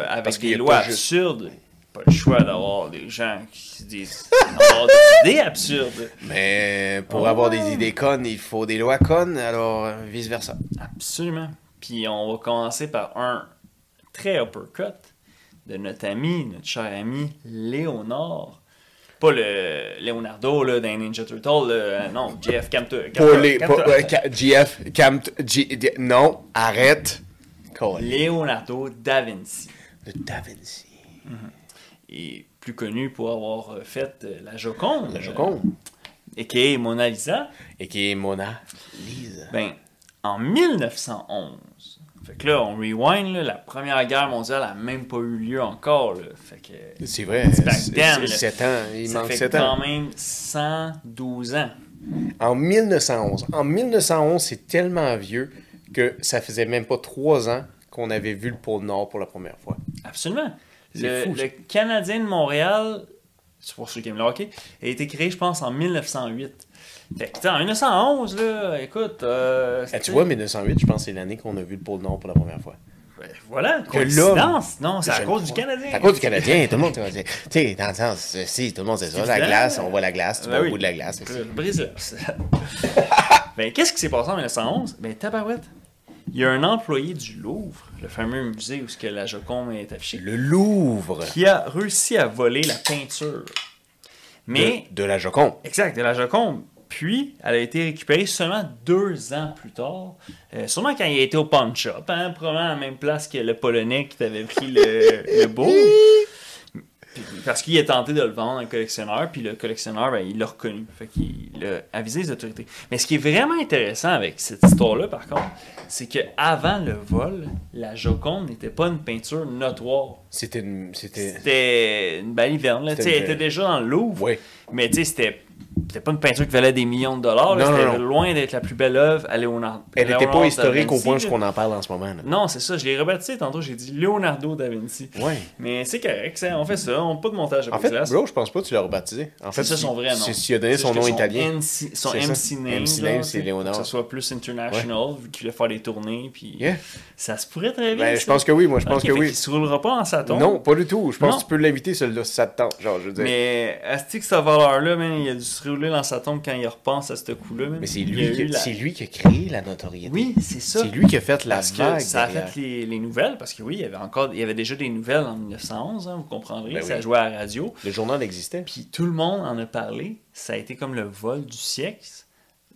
Avec des lois absurdes, pas le choix d'avoir des gens qui se disent avoir des idées absurdes. Mais pour avoir des idées connes, il faut des lois connes, alors vice-versa. Absolument. Puis on va commencer par un très uppercut de notre cher ami Léonard. Pas le Leonardo là, d'un Ninja Turtle, non, GF non, arrête. Leonardo da Vinci. De Da Vinci. Et plus connu pour avoir fait la Joconde. La Joconde. A.k.a. Mona Lisa. A.k.a. Mona Lisa. Ben, en 1911... Fait que là, on rewind, là, la Première Guerre mondiale n'a même pas eu lieu encore. Là. Fait que, c'est vrai, c'est 7 ans. Il manque 7 ans. Ça fait quand même 112 ans. En 1911. En 1911, c'est tellement vieux que ça faisait même pas 3 ans qu'on avait vu le pôle Nord pour la première fois. Absolument. C'est fou, le Canadien de Montréal, c'est pour ceux qui aiment le hockey, a été créé, je pense, en 1908. Fait que, en 1911, là, écoute... tu vois, 1908, je pense que c'est l'année qu'on a vu le pôle Nord pour la première fois. Voilà, coïncidence. Non, c'est à cause du Canadien. C'est à cause du Canadien, tout le monde... Tu sais, dans le sens, si, tout le monde sait ça, la glace, on voit la glace, tu vas au bout de la glace. Brise. Ben, qu'est-ce qui s'est passé en 1911? Ben, tabarouette. Il y a un employé du Louvre, le fameux musée où la Joconde est affichée. Le Louvre! Qui a réussi à voler la peinture. Mais... De la Joconde. Exact, de la Joconde. Puis, elle a été récupérée seulement 2 ans plus tard. Sûrement quand il a été au pawn shop, hein, probablement à la même place que le Polonais qui t'avait pris le beau. Parce qu'il a tenté de le vendre à un collectionneur, puis le collectionneur, ben, il l'a reconnu. Fait qu'il a avisé les autorités. Mais ce qui est vraiment intéressant avec cette histoire-là, par contre, c'est qu'avant le vol, la Joconde n'était pas une peinture notoire. C'était une baliverne. Elle était déjà dans le Louvre. Oui. Mais tu sais, c'était pas une peinture qui valait des millions de dollars. C'était loin d'être la plus belle œuvre à Leonardo. Elle n'était pas historique au point où on en parle en ce moment. Là. Non, c'est ça. Je l'ai rebaptisé tantôt. J'ai dit Leonardo da Vinci. Oui. Mais c'est correct. On fait ça. On n'a pas de montage à En fait, bro, je pense pas que tu l'as rebaptisé. En fait, c'est ça son vrai nom. S'il a donné son nom italien. Son MC name. MC name, c'est Léonard. Que ce soit plus international, vu qu'il voulait faire des tournées. Puis ça se pourrait très bien. Ben, je pense que oui. Moi, je pense que oui. Il se roulera pas en saton. Non, pas du tout. Je pense que tu peux l'inviter, celui-là, si ça te tente. Genre, je veux dire. Mais, est-ce que cette valeur-là, il y a du se rouler dans sa tombe quand il repense à ce coup-là. Mais c'est Il y a eu lui qui a créé la notoriété. Oui, c'est ça. C'est lui qui a fait la Parce que vague ça a derrière. fait les nouvelles, parce que oui, il y avait déjà des nouvelles en 1911, hein, vous comprendrez, Ben ça oui. jouait à la radio. Le journal existait. Puis tout le monde en a parlé, ça a été comme le vol du siècle.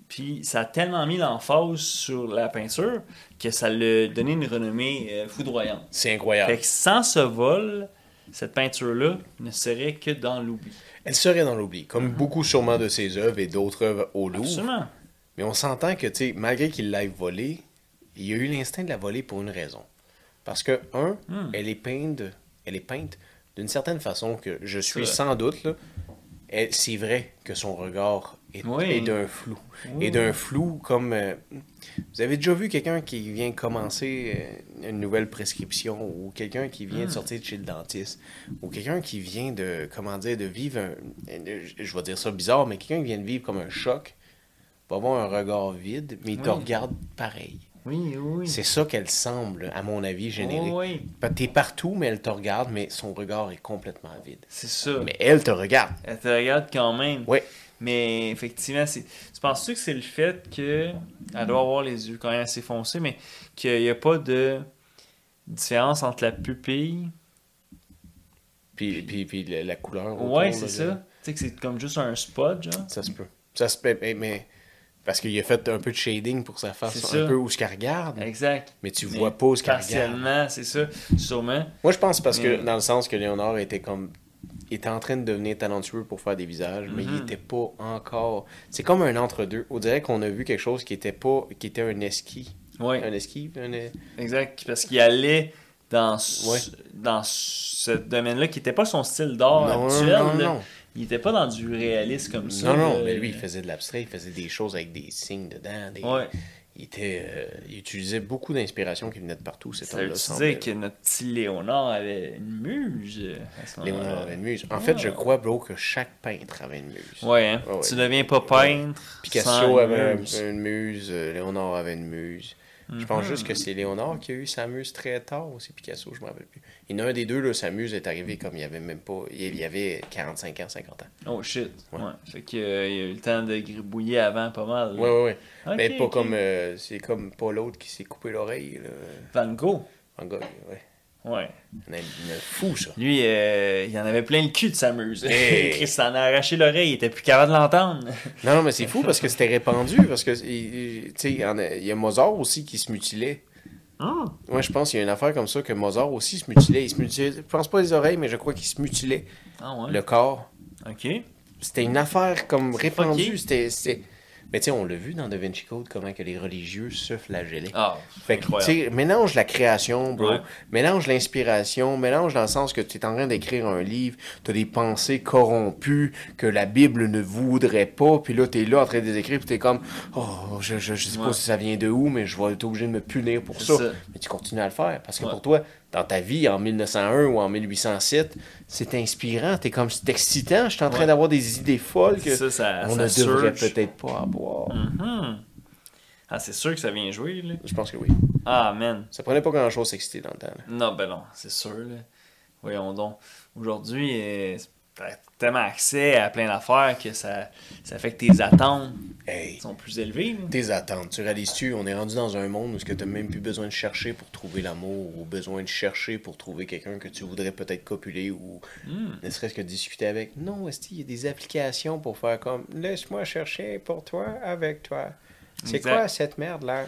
Puis ça a tellement mis l'emphase sur la peinture que ça l'a donné une renommée foudroyante. C'est incroyable. Fait que sans ce vol, cette peinture-là ne serait que dans l'oubli. Elle serait dans l'oubli, comme beaucoup sûrement de ses œuvres et d'autres œuvres au Louvre. Absolument. Mais on s'entend que, tu sais, malgré qu'il l'ait volée, il y a eu l'instinct de la voler pour une raison. Parce que, elle est peinte d'une certaine façon que je suis Ça. sans doute, là, c'est vrai que son regard est, Oui. est d'un flou. Oui. Et d'un flou comme... vous avez déjà vu quelqu'un qui vient commencer une nouvelle prescription ou quelqu'un qui vient de sortir de chez le dentiste ou quelqu'un qui vient de, comment dire, de vivre je vais dire ça bizarre, mais quelqu'un qui vient de vivre comme un choc va avoir un regard vide, mais il te Oui. regarde pareil. Oui, oui. C'est ça qu'elle semble, à mon avis, générer. Oui. T'es partout, mais elle te regarde, mais son regard est complètement vide. C'est ça. Mais elle te regarde. Elle te regarde quand même. Oui. Mais effectivement, tu penses-tu que c'est le fait qu'elle doit avoir les yeux quand même assez foncés, mais qu'il n'y a pas de différence entre la pupille? Puis la couleur. autour, Ouais, là, c'est de- ça. Tu sais que c'est comme juste un spot, genre. Ça se peut. Ça se peut, mais parce qu'il a fait un peu de shading pour sa face, C'est un ça. peu où ce qu'elle regarde. Exact. Mais tu vois pas où ce qu'elle regarde. Partiellement, c'est ça. Sûrement. Moi, je pense parce que, Mais- dans le sens que Léonard était en train de devenir talentueux pour faire des visages, mais il était pas encore... C'est comme un entre-deux. On dirait qu'on a vu quelque chose qui était un esquis. Oui, Un esquis, exact. Parce qu'il allait dans, Ouais. dans ce domaine-là qui n'était pas son style d'art Non, habituel. non, là. non. Il n'était pas dans du réalisme comme ça. Non, non, là. mais lui, il faisait de l'abstrait, il faisait des choses avec des signes dedans. Ouais. Il utilisait beaucoup d'inspiration qui venait de partout, cet Ça veut homme-là. dire semblait. que notre petit Léonard avait une muse à ce moment-là. Léonard avait une muse. En fait, je crois, bro, que chaque peintre avait une muse. Ouais, hein? Ouais, ouais. Tu deviens pas peintre. Picasso sans avait muse. une muse, Léonard avait une muse. Je pense juste que c'est Léonard qui a eu sa muse très tard, ou c'est Picasso, je me rappelle plus. Il y en a un des deux, là, sa muse est arrivée comme il y avait même pas... Il y avait 45 ans, 50 ans. Oh shit. Ouais. Ouais. Fait qu'il y a eu le temps de gribouiller avant pas mal. là. Ouais. Ok, Mais pas ok. comme... c'est comme pas l'autre qui s'est coupé l'oreille, là. Van Gogh. En gars, ouais. Ouais. Il y en a fou, ça. Lui, il en avait plein le cul de sa muse. Hey. Chris s'en a arraché l'oreille, il était plus capable de l'entendre. Non, mais c'est fou parce que c'était répandu, parce que, tu sais, il y a Mozart aussi qui se mutilait. Moi, je pense qu'il y a une affaire comme ça que Mozart aussi se mutilait. Il se mutilait, je pense pas les oreilles, mais je crois qu'il se mutilait Ah ouais? le corps. Ok. C'était une affaire comme répandue. fucké. C'était... Mais tu sais, on l'a vu dans Da Vinci Code, comment que les religieux se flagellaient. Ah, Fait que, tu incroyable. sais, mélange la création, bro. Ouais. Mélange l'inspiration. Mélange dans le sens que tu es en train d'écrire un livre, tu as des pensées corrompues que la Bible ne voudrait pas. Puis là, tu es là en train de les écrire. Puis tu es comme, oh, je sais pas Ouais. si ça vient de où, mais je vais être obligé de me punir pour C'est ça. ça. Mais tu continues à le faire. Parce que Ouais. pour toi, dans ta vie, en 1901 ou en 1807, c'est inspirant. T'es comme, c'est excitant. Je suis en train Ouais. d'avoir des idées folles que Ça on ne devrait surge. peut-être pas avoir. Mhm. Ah, c'est sûr que ça vient jouer, là. Je pense que oui. Ah, man. Ça prenait pas grand-chose s'exciter dans le temps. là. Non, ben non, c'est sûr, là. Voyons donc. Aujourd'hui, t'as tellement accès à plein d'affaires que ça fait que tes attentes Hey! sont plus élevées. là. Tes attentes. Tu réalises-tu, on est rendu dans un monde où tu n'as même plus besoin de chercher pour trouver l'amour ou besoin de chercher pour trouver quelqu'un que tu voudrais peut-être copuler ou ne serait-ce que discuter avec. Non, il y a des applications pour faire comme laisse-moi chercher pour toi, avec toi. C'est Exact. quoi cette merde-là?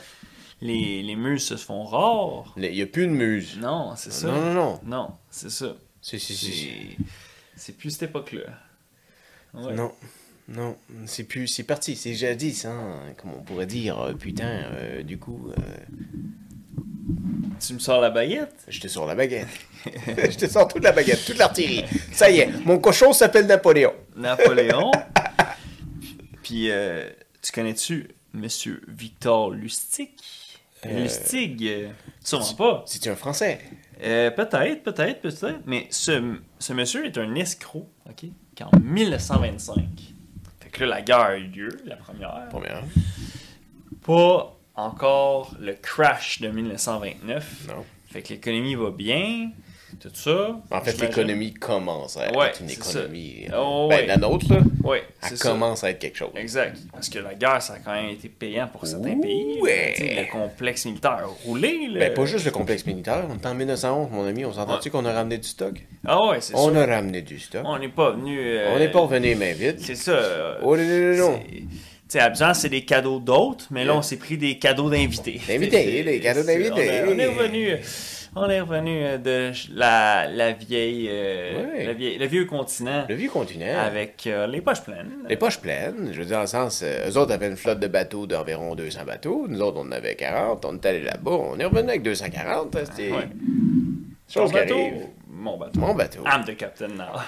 Les muses se font rares. Il n'y a plus de muse. Non, c'est ça. Non. Non, c'est ça. Si. C'est plus cette époque-là. Ouais. Non, c'est plus, c'est parti, c'est jadis, hein, comme on pourrait dire, putain, du coup, Tu me sors la baguette? j'étais sur la baguette. Je te sors toute la baguette, toute l'artillerie. Ça y est, mon cochon s'appelle Napoléon. Napoléon. Puis, tu connais-tu Monsieur Victor Lustig? Lustig, sûrement pas. C'est un Français. Peut-être. Mais ce monsieur est un escroc, OK? Qu'en 1925. Fait que là, la guerre a eu lieu, la première. Première. Pas encore le crash de 1929. Non. Fait que l'économie va bien, tout ça. En fait, J'imagine. l'économie commence à Ouais, être une c'est ça. économie. Oh, ben, ouais. la nôtre, là. Oui, Elle c'est ça. commence à être quelque chose. Exact. Parce que la guerre, ça a quand même été payant pour certains pays. Ouais. Tu sais, le complexe militaire a roulé. Là. Ben, pas juste le complexe militaire. On est en 1911, mon ami. On s'entend-tu qu'on a ramené du stock? Ah ouais, c'est ça. On a ramené du stock. On n'est pas venu... On n'est pas revenu main vite. C'est ça. Oh non. Tu sais, habituellement, c'est des cadeaux d'autres, mais là, on s'est pris des cadeaux d'invités. D'invités, des cadeaux d'invités. On est revenu... On est revenu de la vieille, le vieux continent. Le vieux continent. Avec les poches pleines. Les poches pleines. Je veux dire, dans le sens, eux autres avaient une flotte de bateaux d'environ 200 bateaux. Nous autres, on en avait 40. On est allé là-bas. On est revenu avec 240. C'était chose qui arrive. Mon bateau. Mon bateau. I'm the captain now.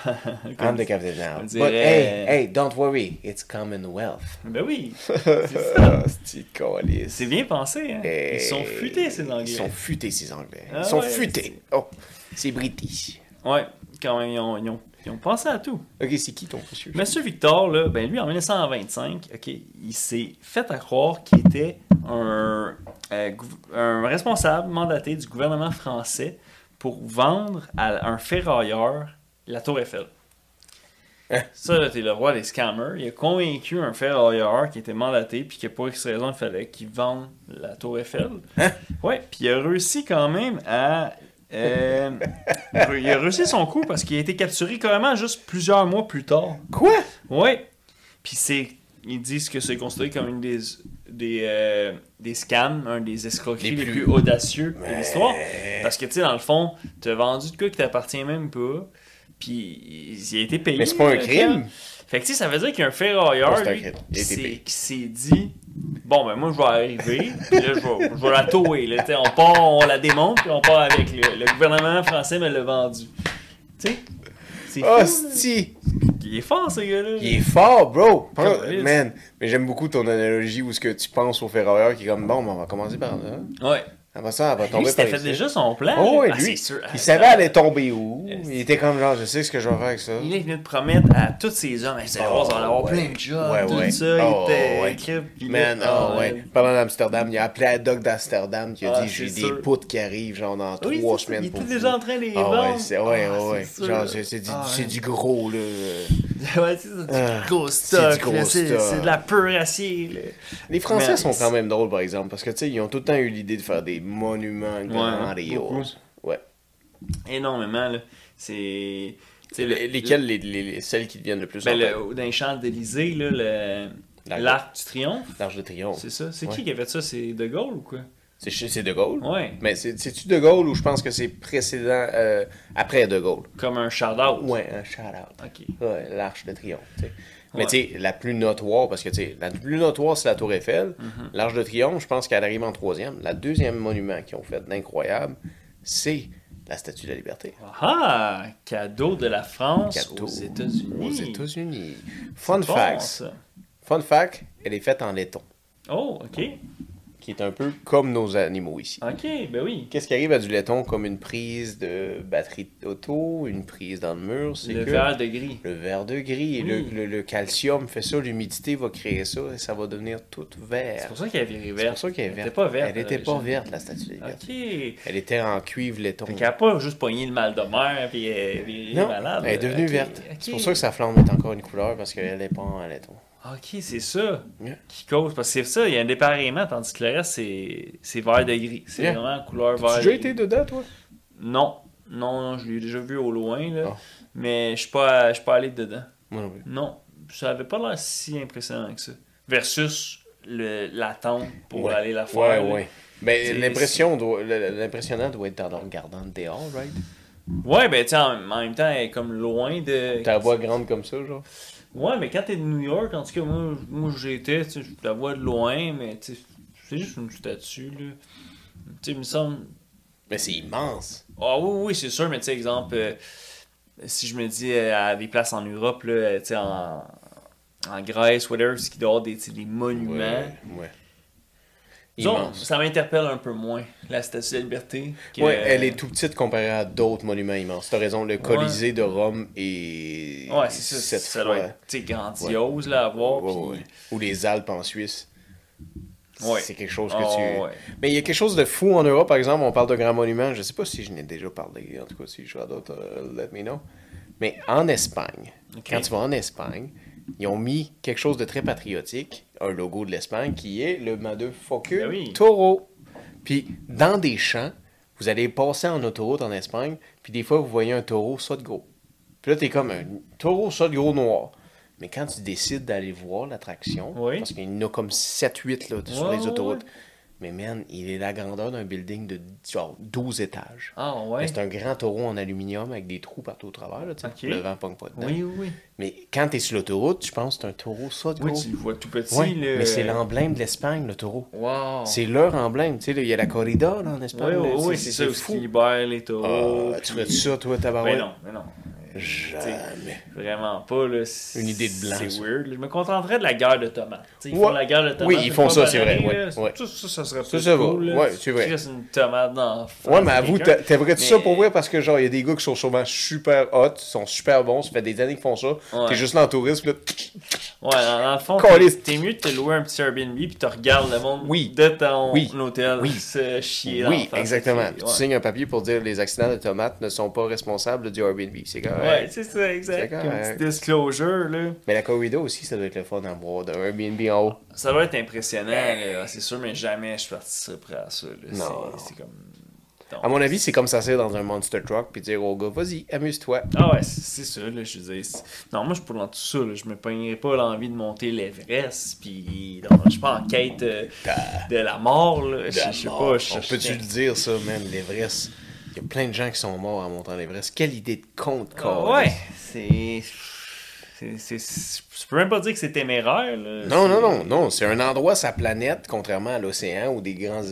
I'm the captain now. Dirait... But hey, don't worry. It's Commonwealth. Ben oui. C'est ça. C'est bien pensé, hein. Ils sont futés, ces Anglais. Ils sont futés, ces Anglais. Ah, Ils sont ouais, futés. Oh, c'est british. Ouais, quand même, ils ont pensé à tout. Ok, c'est qui ton monsieur? Monsieur Victor, là, ben lui, en 1925, ok, il s'est fait à croire qu'il était un responsable mandaté du gouvernement français pour vendre à un ferrailleur la Tour Eiffel. Hein? Ça, là, t'es le roi des scammers. Il a convaincu un ferrailleur qui était mandaté, puis que pour X raison, il fallait qu'il vende la Tour Eiffel. Hein? Ouais, puis il a réussi quand même à... il a réussi son coup parce qu'il a été capturé carrément juste plusieurs mois plus tard. Quoi? Ouais. Puis ils disent que c'est considéré comme une des scams, un des escroqueries les plus audacieux de l'histoire. Parce que, tu sais, dans le fond, t'as vendu de quoi qui t'appartient même pas, puis il a été payé. Mais c'est pas un crime. Fait que, tu sais, ça veut dire qu'il y a un ferrailleur, lui, qui s'est dit... Bon, ben moi, je vais arriver, puis là, je vais la tower. Là, on la démonte, puis on part avec. Le gouvernement français me l'a vendu. Tu sais, c'est fou. Hostie! Il est fort, ce gars-là. Il est fort, bro! Comme Man, mais j'aime beaucoup ton analogie où ce que tu penses au ferrailleur qui est comme, bon, on va commencer par là. Ouais. Après ça, elle va Lui, tomber c'était par fait ici. déjà son plan. Oh, oui, Ah, lui, c'est sûr. il savait elle allait tomber où. Il était comme genre, je sais ce que je vais faire avec ça. Il est venu de promettre à tous ces hommes, vous allez voir, vous allez avoir plein de jobs, tout ça. Il était... Man, ouais. Parlant d'Amsterdam, il a appelé à Doc d'Amsterdam qui a dit, j'ai des poutres qui arrivent genre dans 3 semaines. Il pour était déjà en train de les vendre. Ouais. Genre, c'est du gros, là. Ouais, c'est du gros stock. C'est de la pure acier. Là. Les Français sont quand même drôles, par exemple, parce que, tu sais, ils ont tout le temps eu l'idée de faire des monuments grandioses. Ouais. Énormément, là. C'est... Lesquelles, celles qui deviennent le plus dans les Champs-Élysées, là, l'Arc du Triomphe. L'Arc de Triomphe. C'est ça. C'est qui avait fait ça? C'est De Gaulle ou quoi? C'est De Gaulle? Ouais. Mais c'est-tu De Gaulle ou je pense que c'est précédent, après De Gaulle? Comme un shout-out? Ouais, un shout-out. OK. Ouais, l'Arche de Triomphe, tu sais. Mais tu sais, la plus notoire, parce que tu sais, la plus notoire, c'est la Tour Eiffel. L'Arche de Triomphe, je pense qu'elle arrive en 3e. La deuxième monument qu'ils ont fait d'incroyable, c'est la Statue de la Liberté. Ah! Cadeau de la France aux États-Unis. Aux États-Unis. Fun fact, elle est faite en laiton. Oh, OK. Qui est un peu comme nos animaux ici. OK, ben oui. Qu'est-ce qui arrive à du laiton comme une prise de batterie d'auto, une prise dans le mur? C'est le verre de gris. Le verre de gris. Oui. Le calcium fait ça, l'humidité va créer ça et ça va devenir tout vert. C'est pour ça qu'elle est virée verte. C'est pour ça qu'elle est verte. Elle était pas verte. Elle était pas verte, la Statue de la Liberté. OK. Elle était en cuivre laiton. Fait qu'elle n'a pas juste pogné le mal de mer puis elle est malade. Elle est devenue verte. OK. C'est pour ça que sa flamme est encore une couleur parce qu'elle n'est pas en laiton. OK, c'est ça qui cause. Parce que c'est ça, il y a un dépareillement, tandis que le reste, c'est vert de gris. C'est vraiment couleur vert. Tu as déjà été dedans, toi? Non, je l'ai déjà vu au loin, là. Oh. Mais je suis pas allé dedans. Moi non plus. Non, ça avait pas l'air si impressionnant que ça. Versus l'attente pour aller la faire. Ouais. Mais l'impressionnant doit être en le regardant de dehors, right? Ouais, ben tu sais, en même temps, elle est comme loin de... Ta voix grande comme ça, genre? Ouais, mais quand t'es de New York, en tout cas, moi j'étais, tu sais, je la vois de loin, mais tu sais, c'est juste une statue, là. Tu sais, il me semble... Mais c'est immense. Ah oui, c'est sûr, mais tu sais, exemple, si je me dis à des places en Europe, là, tu sais, en Grèce, whatever, ce qui doit avoir des monuments. Ouais. Disons, ça m'interpelle un peu moins, la Statue de la Liberté. Ouais, elle est tout petite comparée à d'autres monuments immenses. T'as raison, le Colisée de Rome est... Ouais, c'est ça. Ça doit être grandiose là, à voir. Ouais. Ou les Alpes en Suisse. Ouais. C'est quelque chose que tu... Ouais. Mais il y a quelque chose de fou en Europe, par exemple, on parle de grands monuments. Je sais pas si je n'ai déjà parlé, en tout cas, si je vois d'autres, let me know. Mais en Espagne, quand tu vas en Espagne, ils ont mis quelque chose de très patriotique, un logo de l'Espagne, qui est le motherfucker Ben oui. taureau. Puis, dans des champs, vous allez passer en autoroute en Espagne, puis des fois, vous voyez un taureau, ça de gros. Puis là, t'es comme un taureau, ça de gros noir. Mais quand tu décides d'aller voir l'attraction, Oui. parce qu'il y en a comme 7-8 là, sur Ouais, les ouais, autoroutes, ouais. mais man, il est la grandeur d'un building de genre 12 étages. Ah, Mais ouais. c'est un grand taureau en aluminium avec des trous partout au travers, là, tu sais, Ok. pour que le vent ne pogne pas dedans. Oui, oui, oui. Mais quand t'es sur l'autoroute, je pense que c'est un taureau, ça de Oui, gros. tu le vois tout petit, Ouais, là. mais c'est l'emblème de l'Espagne, le taureau. Wow. C'est leur emblème. Tu sais, là, il y a la corrida là, en Oui, Espagne. oui, là, oui, c'est ça, où fou. ils libèrent les taureaux. Ah, tu puis- fais ça, toi, tabarouette? Mais non. Jamais. Vraiment pas, là. Une idée de blanc, C'est ça. weird. Je me contenterais de la guerre de tomates. T'sais, ils Ouais. font la guerre de tomates. Oui, ils une font fois ça, par c'est vrai, année, ouais, là. ouais. Ça serait Ça, plus ça va. cool, là. Ouais, c'est vrai. Tu crisses une tomate dans la face Ouais, mais de avoue, quelqu'un. t'aimerais-tu ça Mais- pour vrai? Parce que, genre, il y a des gars qui sont sûrement super hot, sont super bons, ça fait des années qu'ils font ça. Ouais. T'es juste là en tourisme, là. Ouais, dans le fond, Caliste. t'es mieux de te louer un petit Airbnb puis tu regardes le monde Oui. de ton Oui. hôtel Oui. se chier dans Oui, la face. exactement. Ouais. Puis tu signes un papier pour dire les accidents de tomates ne sont pas responsables du Airbnb. C'est correct. Ouais, c'est ça, exact. C'est Comme correct. petit disclosure, là. Mais la corrida aussi, ça doit être le fun d'en voir d'un Airbnb en haut. Ça doit être impressionnant, là, c'est sûr, mais jamais je participerai à ça. Là. Non. C'est comme. À mon avis, c'est comme s'asseoir dans un monster truck puis dire au gars, vas-y, amuse-toi. Ah ouais, c'est ça, là, je veux dire. Non, moi, je suis pas dans tout ça, là. Je me pognerais pas l'envie de monter l'Everest, puis je suis pas en quête de la mort, là. Je sais pas. On peut-tu le dire, ça, man, l'Everest? Il y a plein de gens qui sont morts en montant l'Everest. Quelle idée de compte, Ouais, c'est. Je peux même pas dire que c'est téméraire, là. Non. C'est un endroit sur la planète, contrairement à l'océan ou des grands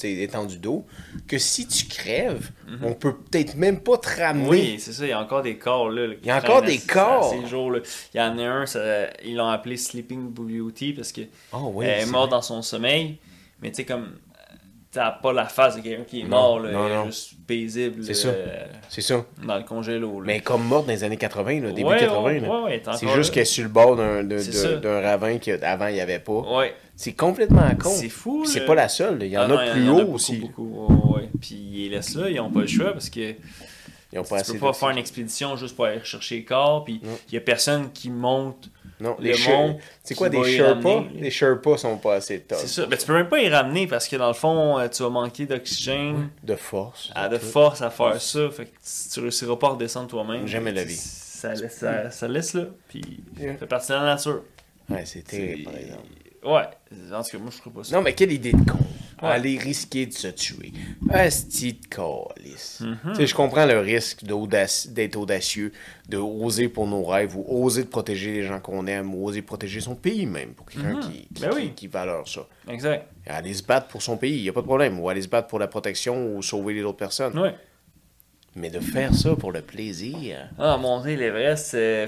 étendues d'eau, que si tu crèves, on peut peut-être même pas te ramener. Oui, c'est ça, il y a encore des corps là. Il y a encore des corps. Ces jours-là. Il y en a un, ils l'ont appelé Sleeping Beauty parce que Oh, oui, elle est c'est morte vrai. dans son sommeil. Mais tu sais, comme t'as pas la face de quelqu'un qui est mort, là, non, elle est non. juste paisible C'est ça. C'est ça. dans le congélo. Là. Mais comme morte dans les années 80, là, début Ouais, 80. ouais, là. ouais, t'es C'est encore juste là. qu'elle est sur le bord C'est ça. d'un ravin qu'avant il n'y avait pas. Ouais. C'est complètement con. C'est fou. Puis c'est là. pas la seule. là. Il y en Ah non, a il plus y en a haut beaucoup, aussi. beaucoup. Ouais. Puis ils laissent là, ils ont pas le choix parce que Ils ont pas tu assez peux pas faire une d'oxygène. expédition juste pour aller chercher les corps. Puis Non. il y a personne qui monte. Non, le les monde c'est quoi qui des va y Sherpas? ramener, là. Les Sherpas sont pas assez top. C'est ça. Ben, tu peux même pas y ramener parce que dans le fond, tu vas manquer d'oxygène, De force. de force à faire ça. Fait que tu réussiras pas à redescendre toi-même. Jamais de la vie. Ça laisse là. Puis Yeah. ça fait partie de la nature. Ouais, c'est terrible, par exemple. Ouais. En tout cas, moi, je ferais pas ça. Non, mais quelle idée de con. Ouais. Aller risquer de se tuer. Asti de calice. Mhm. Tu sais, je comprends le risque d'être audacieux, de oser pour nos rêves, ou oser de protéger les gens qu'on aime, ou oser protéger son pays même, pour quelqu'un Ben oui. qui valeur ça. Exact. Aller se battre pour son pays, il n'y a pas de problème. Ou aller se battre pour la protection, ou sauver les autres personnes. Ouais. Mais de faire ça pour le plaisir... Ah, monter l'Everest, c'est.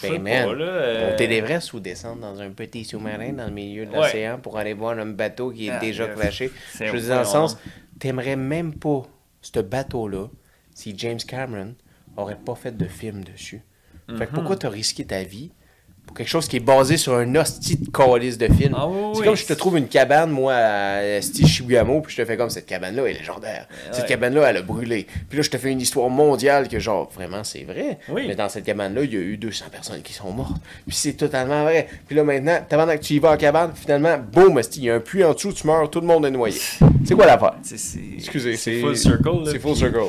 Ben, man, pas, là, monter l'Everest ou descendre dans un petit sous-marin dans le milieu de Ouais. l'océan pour aller voir un bateau qui est Ah, déjà crashé. c'est Je veux dire, un dans le peu sens, t'aimerais même pas ce bateau-là si James Cameron aurait pas fait de film dessus. Fait que pourquoi t'as risqué ta vie pour quelque chose qui est basé sur un hostie de calice de film? Ah oui, C'est oui. comme je te trouve une cabane, moi, à Shibuyamo, puis je te fais comme cette cabane-là est légendaire. Cette Ouais. cabane-là, elle a brûlé. Puis là, je te fais une histoire mondiale que, genre, vraiment, c'est vrai. Oui. Mais dans cette cabane-là, il y a eu 200 personnes qui sont mortes. Puis c'est totalement vrai. Puis là, maintenant, pendant que tu y vas en cabane, finalement, boum, il y a un puits en dessous, tu meurs, tout le monde est noyé. C'est quoi l'affaire? Excusez, c'est full circle. là, C'est full puis circle.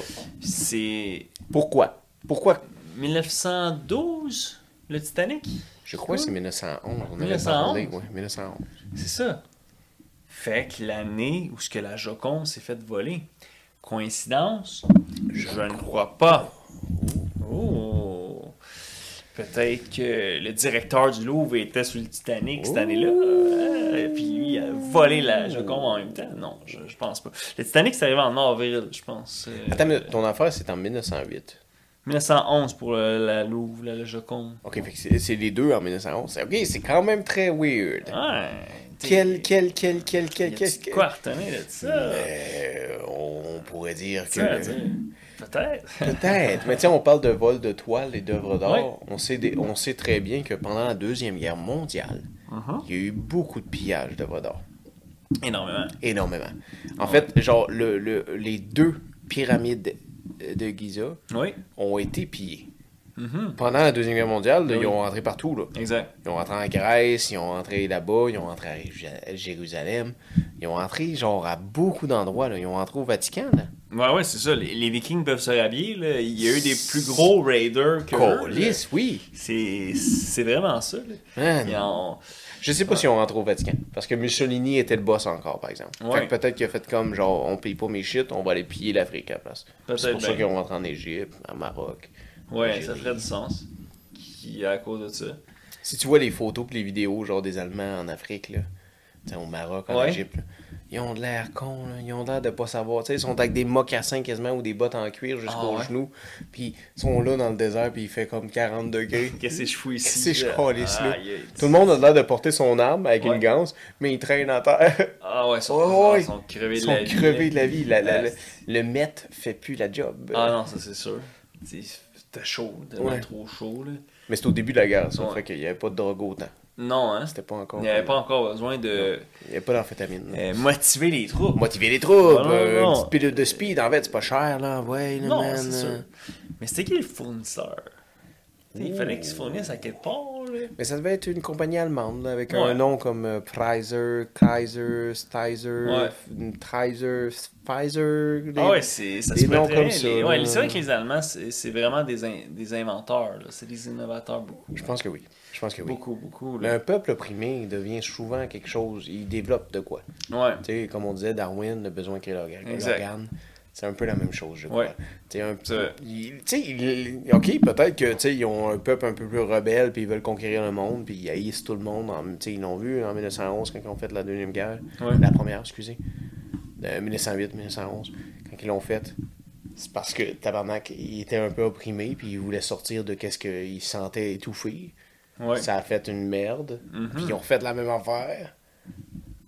C'est Pourquoi? Pourquoi? 1912, le Titanic. Je crois que c'est 1911. On avait 1911? parlé. Ouais, 1911. C'est ça. Fait que l'année où ce que la Joconde s'est faite voler. Coïncidence? Je ne crois pas. Oh. Peut-être que le directeur du Louvre était sur le Titanic cette année-là. Puis lui, il a volé la Joconde en même temps. Non, je pense pas. Le Titanic, c'est arrivé en avril, je pense. Attends, mais ton affaire, c'est en 1908. 1911 pour la Louvre, la Joconde. Ok, fait que c'est les deux en 1911. Ok, c'est quand même très weird. Ouais. Quel. Qu'est-ce quoi à retenir de ça? On pourrait dire que. Ça à dire. Peut-être. Peut-être. Mais tu sais, on parle de vol de toiles et d'œuvres d'art. Ouais. On sait très bien que pendant la Deuxième Guerre mondiale, Mhm. il y a eu beaucoup de pillages d'œuvres d'art. Énormément. Énormément. En fait, genre, les deux pyramides de Giza Oui. ont été pillées. Pendant la Deuxième Guerre mondiale, là, Oui. ils ont rentré partout. Là. Exact. Ils ont rentré en Grèce, ils ont rentré là-bas, ils ont rentré à Jérusalem. Ils ont rentré genre à beaucoup d'endroits. Là. Ils ont rentré au Vatican. Là. Ouais, c'est ça. Les Vikings peuvent se rhabiller. Là. Il y a eu des plus gros raiders que Câlisse, oui. C'est vraiment ça. Là. Man. Ils ont- Je sais pas si on rentre au Vatican. Parce que Mussolini était le boss encore, par exemple. Ouais. Fait que peut-être qu'il a fait comme genre, on paye pas mes shit, on va aller piller l'Afrique à la place. Peut-être C'est pour ça bien. qu'ils ont rentré en Égypte, en Maroc. Ouais, Algérie. ça ferait du sens. À cause de ça. Si tu vois les photos et les vidéos genre des Allemands en Afrique, là, t'sais, au Maroc, en Ouais. Égypte, là, ils ont de l'air cons, là, ils ont l'air de pas savoir. T'sais, ils sont avec des mocassins quasiment ou des bottes en cuir jusqu'aux Ah ouais. genoux. Puis ils sont là dans le désert puis il fait comme 40 degrés. Qu'est-ce que je fous ici? Qu'est-ce que je calisse, là? Aïe, aïe. Tout le monde a l'air de porter son arme avec Ouais. une ganse, mais ils traînent en terre. Ah ouais, Ouais, ils sont crevés Ils de sont la vie. crevés de la vie. Ah, Le maître fait plus la job. Ah non, ça c'est sûr. C'était chaud, tellement Ouais. trop chaud. Là. Mais c'était au début de la guerre, ça. Ouais. Fait qu'il n'y avait pas de drogue autant. Non, hein? C'était pas encore. Il n'y avait pas encore besoin de Il n'y avait pas d'amphétamine. là. motiver les troupes. Motiver les troupes, Ah, non. une petite pilule de speed, en fait, c'est pas cher, là. Ouais, là, Non, man, c'est là. sûr. Mais c'était qui le fournisseur? T'sais, il fallait qu'ils se fournissent à quelque part. Là. Mais ça devait être une compagnie allemande, là, avec Ouais. un nom comme Preiser, Kaiser, Stizer, Ouais. Pfizer. Ah ouais, ça des se noms peut comme très ça, bien. Ouais, là. c'est vrai que les Allemands, c'est vraiment des inventeurs. Là. C'est des innovateurs beaucoup. Je pense que oui. Je pense que oui. Beaucoup, beaucoup. Mais Là. un peuple opprimé devient souvent quelque chose, il développe de quoi. Ouais. Tu sais, comme on disait, Darwin a besoin de créer Exact. l'organe. C'est un peu la même chose, je crois. Ouais. Tu sais, C'est vrai. OK, peut-être que, tu sais, ils ont un peuple un peu plus rebelle, puis ils veulent conquérir le monde, puis ils haïssent tout le monde. Tu sais, ils l'ont vu en 1911, quand ils ont fait la Deuxième Guerre. Ouais. La première, excusez. 1908-1911, quand ils l'ont fait. C'est parce que Tabarnak, il était un peu opprimé, puis il voulait sortir de qu'est-ce qu'il se sentait étouffé. Ouais. Ça a fait une merde. Mhm. Puis ils ont refait la même affaire.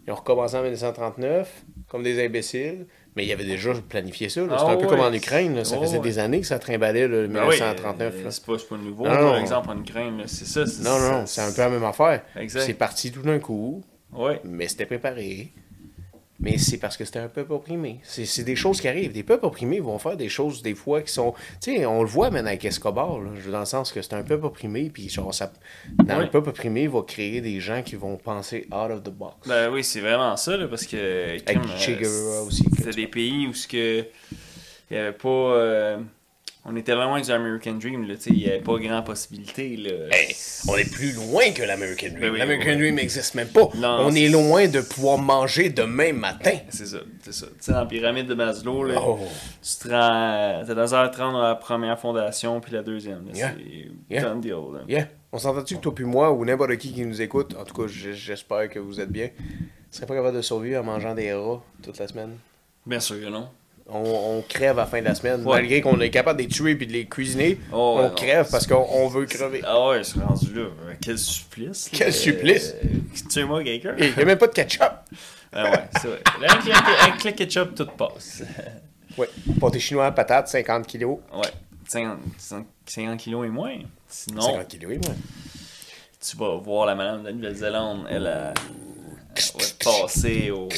Ils ont recommencé en 1939, comme des imbéciles. Mais ils avaient déjà planifié ça. là. C'était Ah un peu ouais. comme en Ukraine. Là. Ça Oh faisait ouais. des années que ça trimballait, le Ben oui, 1939. là. c'est pas nouveau, Non, par non. exemple, en Ukraine. là. C'est ça. Non, c'est un peu la même affaire. Exact. C'est parti tout d'un coup, Ouais. mais c'était préparé. Mais c'est parce que c'était un peuple opprimé. C'est des choses qui arrivent. Des peuples opprimés vont faire des choses des fois qui sont... Tu sais, on le voit maintenant avec Escobar, là, dans le sens que c'est un peuple opprimé, puis genre, dans Oui. le peuple opprimé, il va créer des gens qui vont penser out of the box. Ben oui, c'est vraiment ça, là, parce que... Avec crime, Che Guevara aussi. C'était des pays où il n'y avait pas... on était loin du American Dream, là, tu sais, il n'y avait pas grand possibilité, là. Hey, on est plus loin que l'American Dream. Ben oui, L'American oui. Dream n'existe même pas. Non, on est c'est- loin de pouvoir manger demain matin. C'est ça, c'est ça. Tu sais, dans la pyramide de Maslow, là, Oh. tu te rends... T'as 2h30 dans la première fondation, puis la deuxième, là, Yeah. c'est Yeah. done deal, là. Yeah. On s'entend-tu que toi puis moi, ou n'importe qui nous écoute, en tout cas, j'espère que vous êtes bien, serait pas capable de survivre en mangeant des rats toute la semaine? Bien sûr que non. On crève à la fin de la semaine. Ouais. Malgré qu'on est capable de les tuer et de les cuisiner, Oh, on ouais, non. crève parce qu'on veut crever. Ah ouais, je suis rendu là. Quel supplice. là. Quel supplice? Tuez-moi quelqu'un. Il n'y a même pas de ketchup. Ah ouais, c'est vrai. Avec le ketchup, tout passe. Ouais. Pâté chinois, patates, 50 kilos. Ouais. 50 kilos et moins. Sinon, 50 kilos, oui, moi. tu vas voir la madame de la Nouvelle-Zélande, elle va te passer au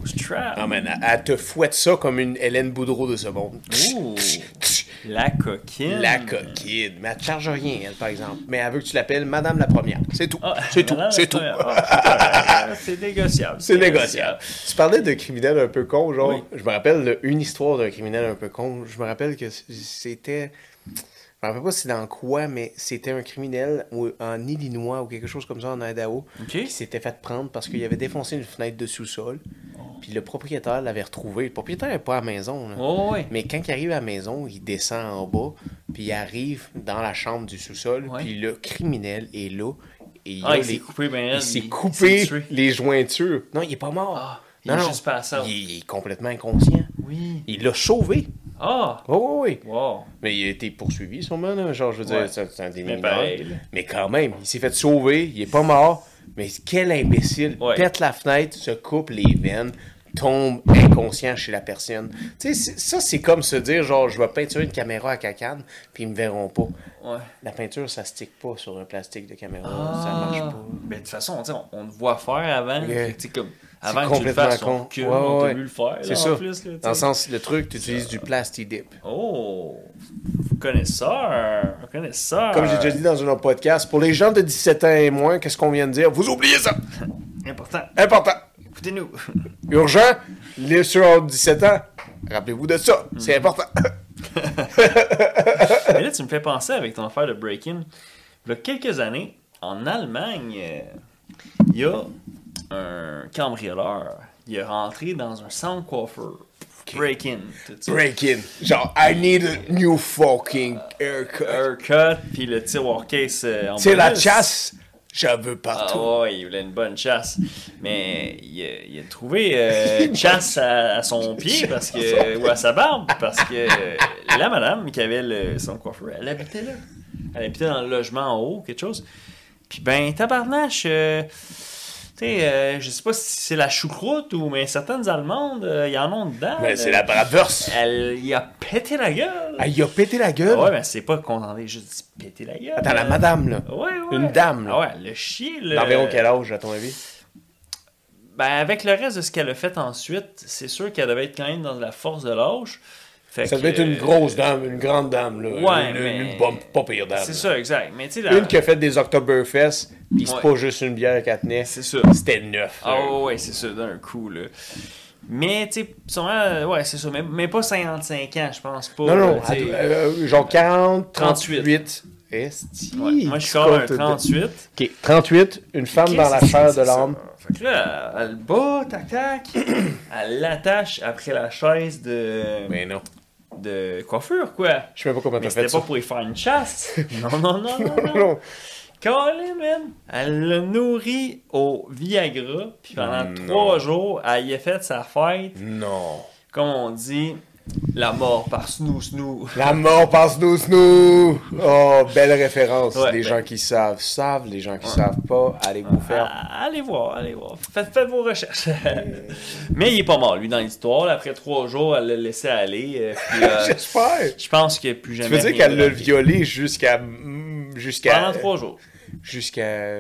strap. Ah, man, elle te fouette ça comme une Hélène Boudreau de ce monde. Ouh, la coquine. La coquine. Mais elle te charge rien, elle, par exemple. Mais elle veut que tu l'appelles Madame la Première. C'est tout. Ah, c'est tout. madame, C'est tout. C'est négociable. C'est négociable. Tu parlais de criminels un peu cons, genre. Oui. Je me rappelle une histoire d'un criminel un peu con. Je me rappelle que c'était. Je me rappelle pas c'est dans quoi, mais c'était un criminel en Illinois ou quelque chose comme ça, en Idaho, OK. qui s'était fait prendre parce qu'il avait défoncé une fenêtre de sous-sol. Puis le propriétaire l'avait retrouvé. Le propriétaire n'est pas à la maison, là. Oh, ouais. Mais quand il arrive à la maison, il descend en bas, puis il arrive dans la chambre du sous-sol, Ouais. puis le criminel est là. Et Ah, a il s'est coupé, ben il s'est il coupé s'est tué. les jointures. Non, il est pas mort. Ah, il non, est non. juste passé out. Il est complètement inconscient. Oui. Il l'a sauvé. Ah! Oh, oui, oui. Wow. Mais il a été poursuivi, sûrement. Là. Genre, je veux dire, Ouais. c'est un déni Mais mineur. pareil, là. Mais quand même, il s'est fait sauver. Il est pas mort. Mais quel imbécile. Ouais. Pète la fenêtre, se coupe les veines, tombe inconscient chez la personne. Tu sais, ça, c'est comme se dire, genre, je vais peinturer une caméra à cacane, puis ils me verront pas. Ouais. La peinture, ça stick pas sur un plastique de caméra. Ça marche pas. Ben, de toute façon, on te voit faire avant. Yeah. Comme, avant que tu le fasses, on recule, on t'a vu le faire. C'est là, ça. en plus, là, Dans le sens, le truc, tu utilises du Plasti-Dip. Oh! Connaisseur! Connaisseur! Comme j'ai déjà dit dans un autre podcast, pour les gens de 17 ans et moins, qu'est-ce qu'on vient de dire? Vous oubliez ça! Important. Important! Écoutez-nous. Urgent, les sur 17 ans, rappelez-vous de ça, c'est important. Mais là, tu me fais penser avec ton affaire de break-in. Il y a quelques années, en Allemagne, il y a un cambrioleur. Il est rentré dans un centre coiffeur. Break-in. Tout ça. Break-in. Genre, I need a new fucking haircut. Haircut, puis le tiroir case en C'est la bonus. chasse, j'en veux partout. Ah ouais, il voulait une bonne chasse. Mais il a trouvé une chasse à son pied parce que, ou à sa barbe parce que la madame qui avait son coiffeur, elle habitait là. Elle habitait dans le logement en haut, quelque chose. Puis ben, tabarnache, tu sais, je sais pas si c'est la choucroute ou mais certaines Allemandes, il y en ont dedans. Mais c'est la bratwurst. Il a pété la gueule. Ah, il a pété la gueule. Ouais, mais c'est pas contenté, juste dit péter la gueule. Attends, la madame, là. Ouais. Une dame, là. Ah ouais, le chien, là. D'environ quel âge, à ton avis? Ben, avec le reste de ce qu'elle a fait ensuite, c'est sûr qu'elle devait être quand même dans la force de l'âge. Fait Ça que, devait être une grosse dame, une grande dame, là. Ouais, une, mais... une bonne, pas pire dame. C'est là. ça, exact. Mais tu sais, Une qui a fait des Oktoberfest, pis c'est Ouais. pas juste une bière qu'elle tenait. c'est ça. C'était neuf. là. Ah ouais, c'est ça, d'un coup, là. Mais, tu sais, sûrement, ouais, c'est ça. Mais pas 55 ans, je pense pas. Non, tu sais. genre 40, 38. 38. Esti, Ouais, moi, je suis encore un 38. Ok, 38, une femme dans la Qu'est-ce que chair de c'est ça? l'âme. Fait que là, elle bat, tac, elle l'attache après la chaise Mais non. de coiffure, quoi. Je sais même pas comment Mais t'as c'était fait ça. pas pour y faire une chasse. Non. Non. Colin, man! Elle l'a nourri au Viagra, puis pendant Non. 3 jours, elle y a fait sa fête, Non. comme on dit, la mort par snoo-snoo. La mort passe nous nous. Oh, belle référence. Ouais, les ben- gens qui savent, savent. Les gens qui savent pas, allez vous faire. Allez voir. Faites vos recherches. Mais il est pas mort, lui, dans l'histoire. Après 3 jours, elle l'a laissé aller. Puis, J'espère. je pense qu'il n'y a plus jamais Tu veux dire rien qu'elle l'a de la vie. violé jusqu'à Pendant 3 jours. jusqu'à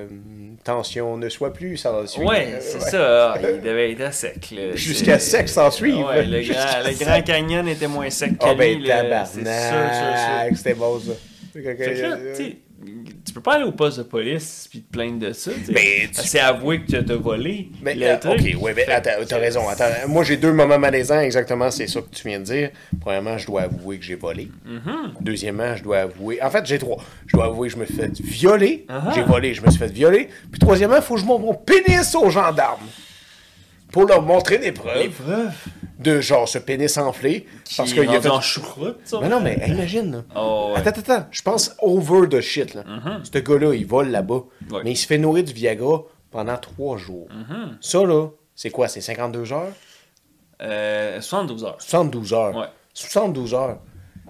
tension ne soit plus, ça va suivre. Ouais, c'est ça. Il devait être à sec. Là. Jusqu'à C'est- sexe s'en suivre. Ouais, le Jusqu'à Grand Canyon était moins sec que Ah ben lui. là. C'est sûr. tabarnak, c'était bon ça. Fait que là, tu sais, tu peux pas aller au poste de police puis te plaindre de ça. tu sais. Mais tu- C'est avouer que tu as volé. Mais, le truc. ok, ouais, mais attends, t'as raison. Attends, moi j'ai 2 moments malaisants, exactement, c'est ça que tu viens de dire. Premièrement, je dois avouer que j'ai volé. Deuxièmement, je dois avouer. En fait, j'ai 3. Je dois avouer que je me suis fait violer. J'ai volé, je me suis fait violer. Puis troisièmement, il faut que je montre mon pénis aux gendarmes. Pour leur montrer des preuves L'épreuve. de genre ce pénis enflé. Parce Qui est qu'il a rendu fait. en choucroute, ça. Mais non, mais imagine, là. Oh, ouais. Attends, je pense over the shit, là. Ce gars-là, il vole là-bas, Ouais. mais il se fait nourrir du Viagra pendant 3 jours. Ça, là, c'est quoi? C'est 52 heures? 72 heures. 72 heures. Ouais. 72 heures.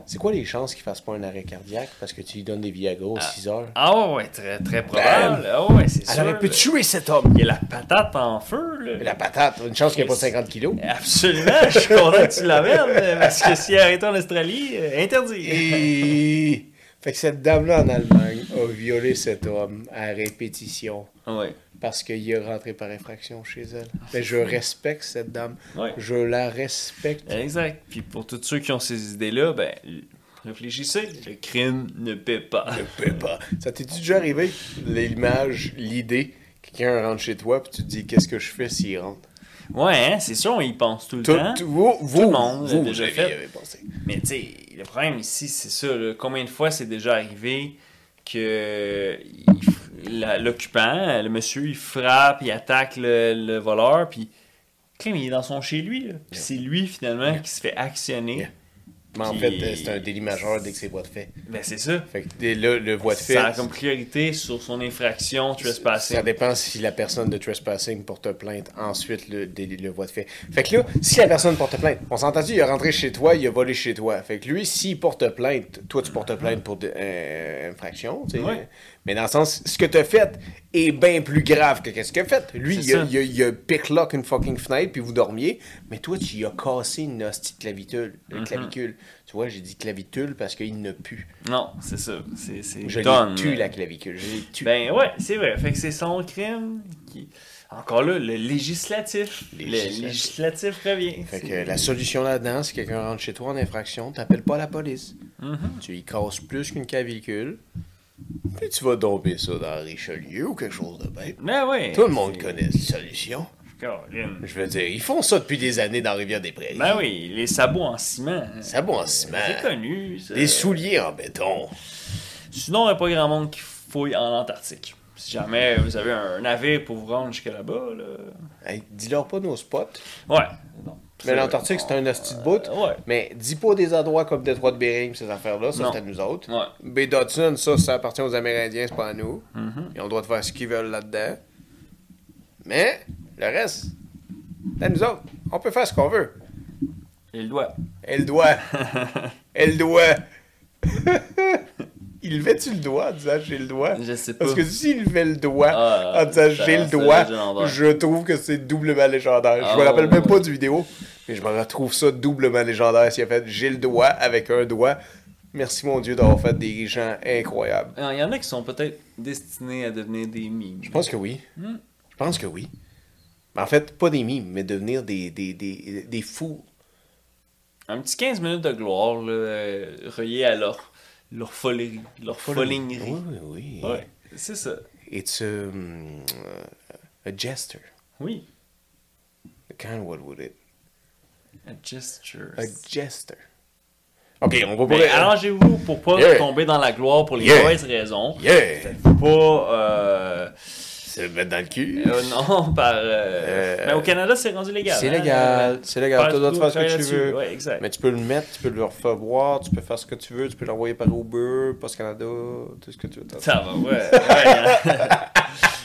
C'est quoi les chances qu'il fasse pas un arrêt cardiaque parce que tu lui donnes des Viagra 6 heures? Ah ouais, très, très probable. Ah ouais, c'est Elle sûr. aurait pu là. tuer cet homme. Il y a la patate en feu, là. La patate, une chance qu'il n'y ait pas 50 kilos. Absolument, je suis content que tu l'amènes, parce que s'il arrêtait en Australie, interdit. Et... Fait que cette dame-là en Allemagne a violé cet homme à répétition. Ouais. Parce qu'il est rentré par infraction chez elle. Mais je respecte cette dame. Ouais. Je la respecte. Exact. Puis pour tous ceux qui ont ces idées-là, ben, réfléchissez. Le crime ne paie pas. Ne peux pas. Ça t'est déjà arrivé? L'image, l'idée, quelqu'un rentre chez toi puis tu te dis qu'est-ce que je fais s'il rentre? Ouais, hein, c'est sûr, on y pense tout le temps. Vous, le monde l'a vous déjà avez- fait. y avez pensé. Mais tu sais, le problème ici, c'est ça. Là. Combien de fois c'est déjà arrivé que l'occupant, le monsieur, il frappe, il attaque le voleur, puis il est dans son chez lui. Là. Puis c'est lui, finalement, qui se fait actionner. Yeah. Mais en Puis- fait, c'est un délit majeur dès que c'est voie de fait. Ben, c'est ça. Fait que dès là, le voie de fait, Ça a comme priorité sur son infraction trespassing. ça dépend si la personne de trespassing porte plainte. Ensuite, le voie de fait. Fait que là, si la personne porte plainte, on s'entend-tu, il est rentré chez toi, il a volé chez toi. Fait que lui, s'il porte plainte, toi, tu portes plainte pour infraction, tu sais. Ouais. Mais dans le sens, ce que t'as fait est bien plus grave que ce qu'il a fait. Lui, il a pick-lock une fucking fenêtre, puis vous dormiez. Mais toi, tu y as cassé une hostie de clavicule. Tu vois, j'ai dit clavicule parce qu'il n'a plus. Non, c'est ça. Je l'ai tué, la clavicule. Je l'ai tué. Ben ouais, c'est vrai. Fait que c'est son crime qui... Encore là, le législatif. Le législatif revient. Fait que la solution là-dedans, si quelqu'un rentre chez toi en infraction, t'appelles pas la police. Tu y casses plus qu'une clavicule. Puis tu vas domper ça dans Richelieu ou quelque chose de bête. Ben ouais. Tout le monde connaît la solution. Caroline. Je veux dire, ils font ça depuis des années dans Rivière-des-Prairies. Ben oui, les sabots en ciment. Sabots en ciment. C'est connu, ça. Des souliers en béton. Sinon, il n'y a pas grand monde qui fouille en Antarctique. Si jamais vous avez un navire pour vous rendre jusqu'à là-bas, là... Hey, dis-leur pas nos spots. Ouais. Non. Mais l'Antarctique, c'est un hostie de bout. Ouais. Mais dis pas des endroits comme Détroit de Bering, ces affaires-là, ça c'est à nous autres. Ouais. Baie d'Hudson, ça appartient aux Amérindiens, c'est pas à nous. Ils ont le droit de faire ce qu'ils veulent là-dedans. Mais le reste, c'est à nous autres. On peut faire ce qu'on veut. Il doit. Elle doit. Elle doit. Il levait-tu le doigt en disant j'ai le doigt? Je sais pas. Parce que s'il levait le doigt en disant j'ai le doigt, je trouve que c'est doublement légendaire. Je me rappelle même pas du vidéo, mais je me retrouve ça doublement légendaire s'il a fait j'ai le doigt avec un doigt. Merci mon Dieu d'avoir fait des gens incroyables. Il y en a qui sont peut-être destinés à devenir des mimes. Je pense que oui. Je pense que oui. Mais en fait, pas des mimes, mais devenir des fous. Un petit 15 minutes de gloire là, relié à leur folerie, leur folignerie. Oui. Ouais, c'est ça. It's a jester. Oui. Kind of what would it? A gesture. A jester. Ok, on va Mais arrangez-vous pour pas tomber dans la gloire pour les mauvaises raisons. Faut pas se mettre dans le cul. non, mais au Canada, c'est rendu légal. C'est légal. C'est légal. Tu dois faire ce que tu veux. Ouais, exact. Mais tu peux le mettre, tu peux le refaire boire, tu peux faire ce que tu veux, tu peux l'envoyer par Uber, Post Canada, tout ce que tu veux. Ça va, ouais.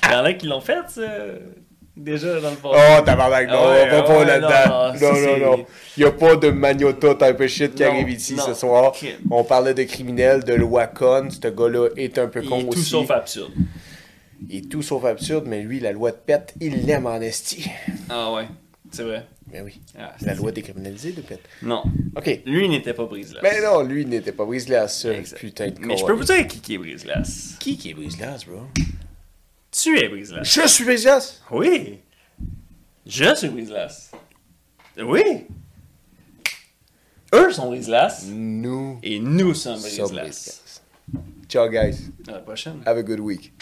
Il y en a qui l'ont fait, ça. Déjà dans le passé. Oh, tabarnak, non, on va pas là-dedans. Non. Il n'y a pas de Magnota type of shit qui arrive ici ce soir. On parlait de criminels, de loi con. Ce gars-là est un peu con aussi. Tout sauf absurde. Il est tout sauf absurde, mais lui, la loi de pète, il l'aime en esti. Ah ouais, c'est vrai. Mais oui. La loi décriminalisée de pète. Non. OK. Lui, il n'était pas brise-glace. Mais non, lui, il n'était pas brise-glace. Putain de con. Mais je peux vous dire qui est brise-glace. Qui est brise-glace, bro? Tu es brise-glace. Je suis brise-glace? Oui. Je suis brise-glace. Oui. Eux sont brise-glace. Nous. Et nous sommes brise-glace. Ciao, guys. À la prochaine. Have a good week.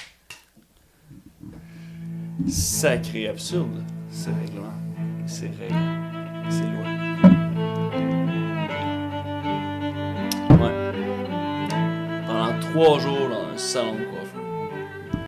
Sacré absurde, ce règlement. Ces règles. Ces lois. Ouais. Pendant 3 jours dans un salon de